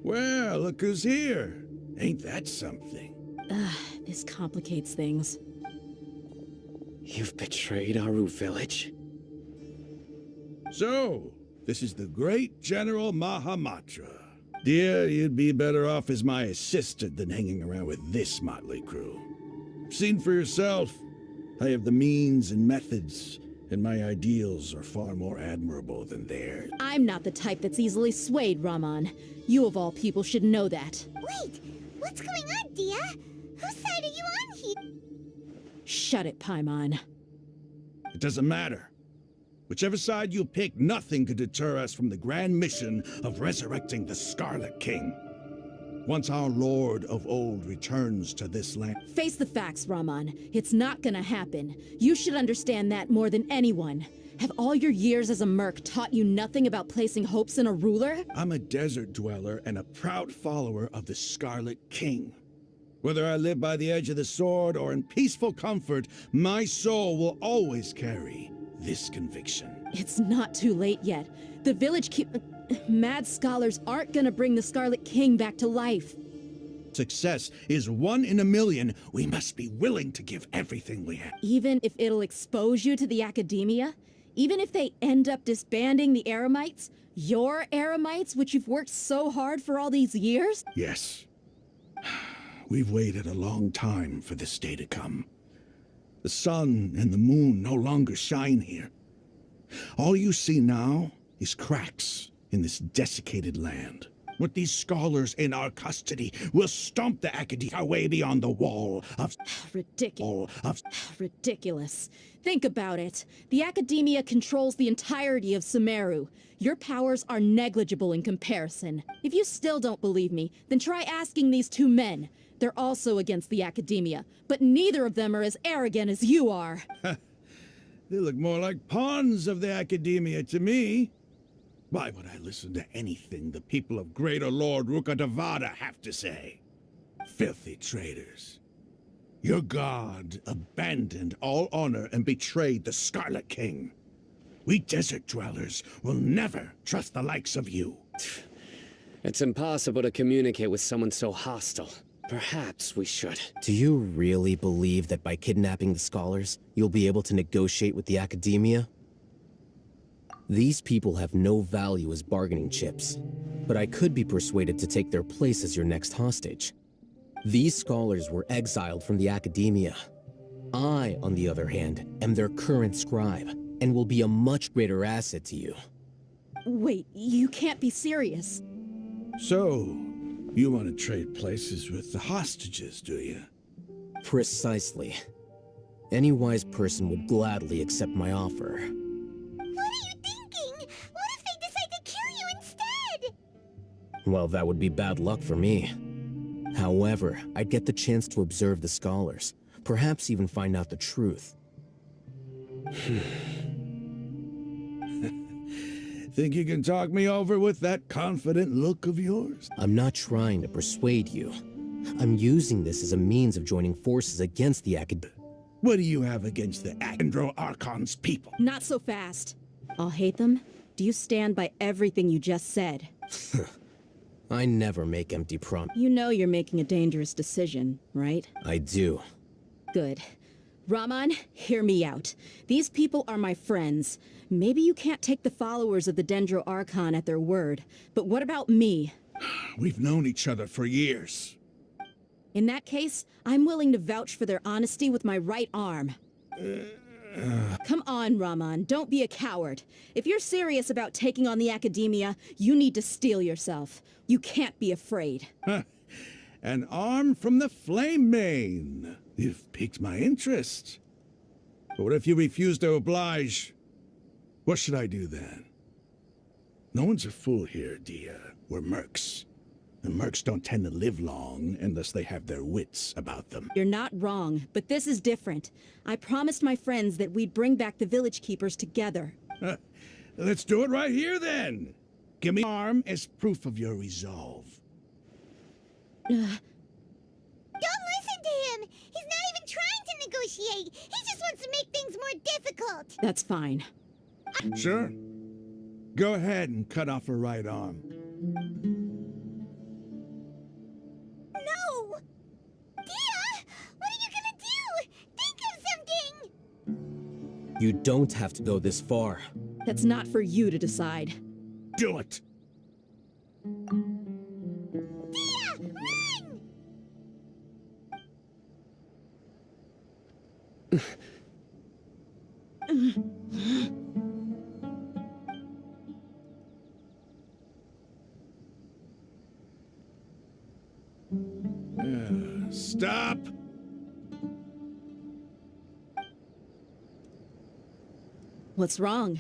S15: Well, look who's here. Ain't that something?
S8: This complicates things.
S3: You've betrayed Aru village?
S15: So, this is the great General Mahamatra. Dear, you'd be better off as my assistant than hanging around with this motley crew. Seen for yourself. I have the means and methods, and my ideals are far more admirable than theirs.
S8: I'm not the type that's easily swayed, Raman. You of all people should know that.
S7: Wait, what's going on, Dia? Whose side are you on here?
S8: Shut it, Paimon.
S15: It doesn't matter. Whichever side you pick, nothing could deter us from the grand mission of resurrecting the Scarlet King. Once our Lord of Old returns to this land...
S8: Face the facts, Raman. It's not gonna happen. You should understand that more than anyone. Have all your years as a merc taught you nothing about placing hopes in a ruler?
S15: I'm a desert dweller and a proud follower of the Scarlet King. Whether I live by the edge of the sword or in peaceful comfort, my soul will always carry this conviction.
S8: It's not too late yet. The village mad scholars aren't gonna bring the Scarlet King back to life.
S15: Success is 1 in a million. We must be willing to give everything we have.
S8: Even if it'll expose you to the academia? Even if they end up disbanding the Eremites? Your Eremites, which you've worked so hard for all these years?
S15: Yes. We've waited a long time for this day to come. The sun and the moon no longer shine here. All you see now is cracks in this desiccated land. With these scholars in our custody, we'll stomp the academia way beyond the wall of...
S8: Ridiculous. Think about it. The academia controls the entirety of Sumeru. Your powers are negligible in comparison. If you still don't believe me, then try asking these 2 men. They're also against the academia, but neither of them are as arrogant as you are.
S15: They look more like pawns of the academia to me. Why would I listen to anything the people of Greater Lord Rukkhadevata have to say? Filthy traitors. Your god abandoned all honor and betrayed the Scarlet King. We desert dwellers will never trust the likes of you.
S3: It's impossible to communicate with someone so hostile. Perhaps we should.
S14: Do you really believe that by kidnapping the scholars, you'll be able to negotiate with the academia? These people have no value as bargaining chips, but I could be persuaded to take their place as your next hostage. These scholars were exiled from the academia. I, on the other hand, am their current scribe, and will be a much greater asset to you.
S8: Wait, you can't be serious.
S15: So, you want to trade places with the hostages, do you?
S14: Precisely. Any wise person would gladly accept my offer.
S7: What are you thinking? What if they decide to kill you instead?
S14: Well, that would be bad luck for me. However, I'd get the chance to observe the scholars, perhaps even find out the truth.
S15: Think you can talk me over with that confident look of yours?
S14: I'm not trying to persuade you. I'm using this as a means of joining forces against the academia.
S15: What do you have against the Archon's people?
S8: Not so fast. I'll hate them. Do you stand by everything you just said?
S14: I never make empty promises.
S8: You know you're making a dangerous decision, right?
S14: I do.
S8: Good. Raman, hear me out. These people are my friends. Maybe you can't take the followers of the Dendro Archon at their word, but what about me?
S15: We've known each other for years.
S8: In that case, I'm willing to vouch for their honesty with my right arm. Come on, Raman, don't be a coward. If you're serious about taking on the academia, you need to steel yourself. You can't be afraid.
S15: An arm from the Flame Mane. You've piqued my interest. But what if you refuse to oblige? What should I do then? No one's a fool here, Dia. We're mercs. And mercs don't tend to live long unless they have their wits about them.
S8: You're not wrong, but this is different. I promised my friends that we'd bring back the village keepers together.
S15: Let's do it right here then. Give me your arm as proof of your resolve.
S7: Don't listen to him! He's not even trying to negotiate! He just wants to make things more difficult!
S8: That's fine.
S15: Sure. Go ahead and cut off her right arm.
S7: No! Dia! What are you gonna do? Think of something!
S14: You don't have to go this far.
S8: That's not for you to decide.
S15: Do it!
S7: Dia! Run!
S15: Stop!
S8: What's wrong?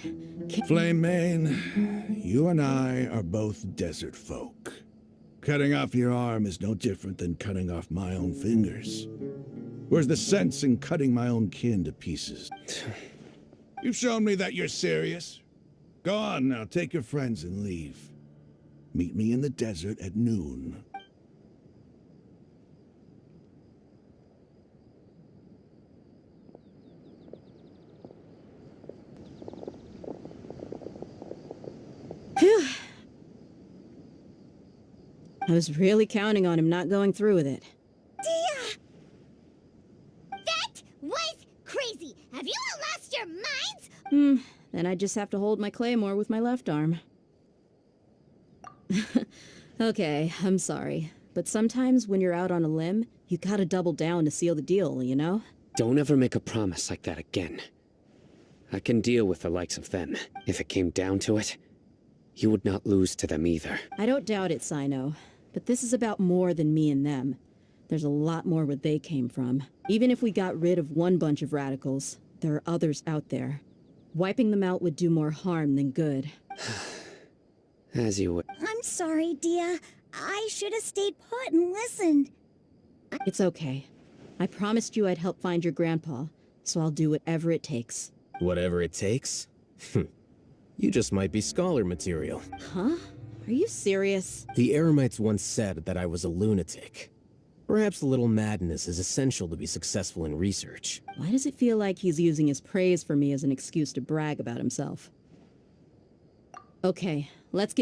S15: Flame Mane, you and I are both desert folk. Cutting off your arm is no different than cutting off my own fingers. Where's the sense in cutting my own kin to pieces? You've shown me that you're serious. Go on now, take your friends and leave. Meet me in the desert at noon.
S8: Phew. I was really counting on him not going through with it.
S7: Dia! That was crazy! Have you all lost your minds?
S8: Then I just have to hold my claymore with my left arm. Okay, I'm sorry. But sometimes when you're out on a limb, you gotta double down to seal the deal, you know?
S3: Don't ever make a promise like that again. I can deal with the likes of them. If it came down to it, you would not lose to them either.
S8: I don't doubt it, Sino. But this is about more than me and them. There's a lot more where they came from. Even if we got rid of one bunch of radicals, there are others out there. Wiping them out would do more harm than good.
S3: As you would.
S1: I'm sorry, Dia. I should have stayed put and listened.
S8: It's okay. I promised you I'd help find your grandpa, so I'll do whatever it takes.
S14: Whatever it takes? You just might be scholar material.
S8: Huh? Are you serious?
S14: The Eremites once said that I was a lunatic. Perhaps a little madness is essential to be successful in research.
S8: Why does it feel like he's using his praise for me as an excuse to brag about himself? Okay, let's get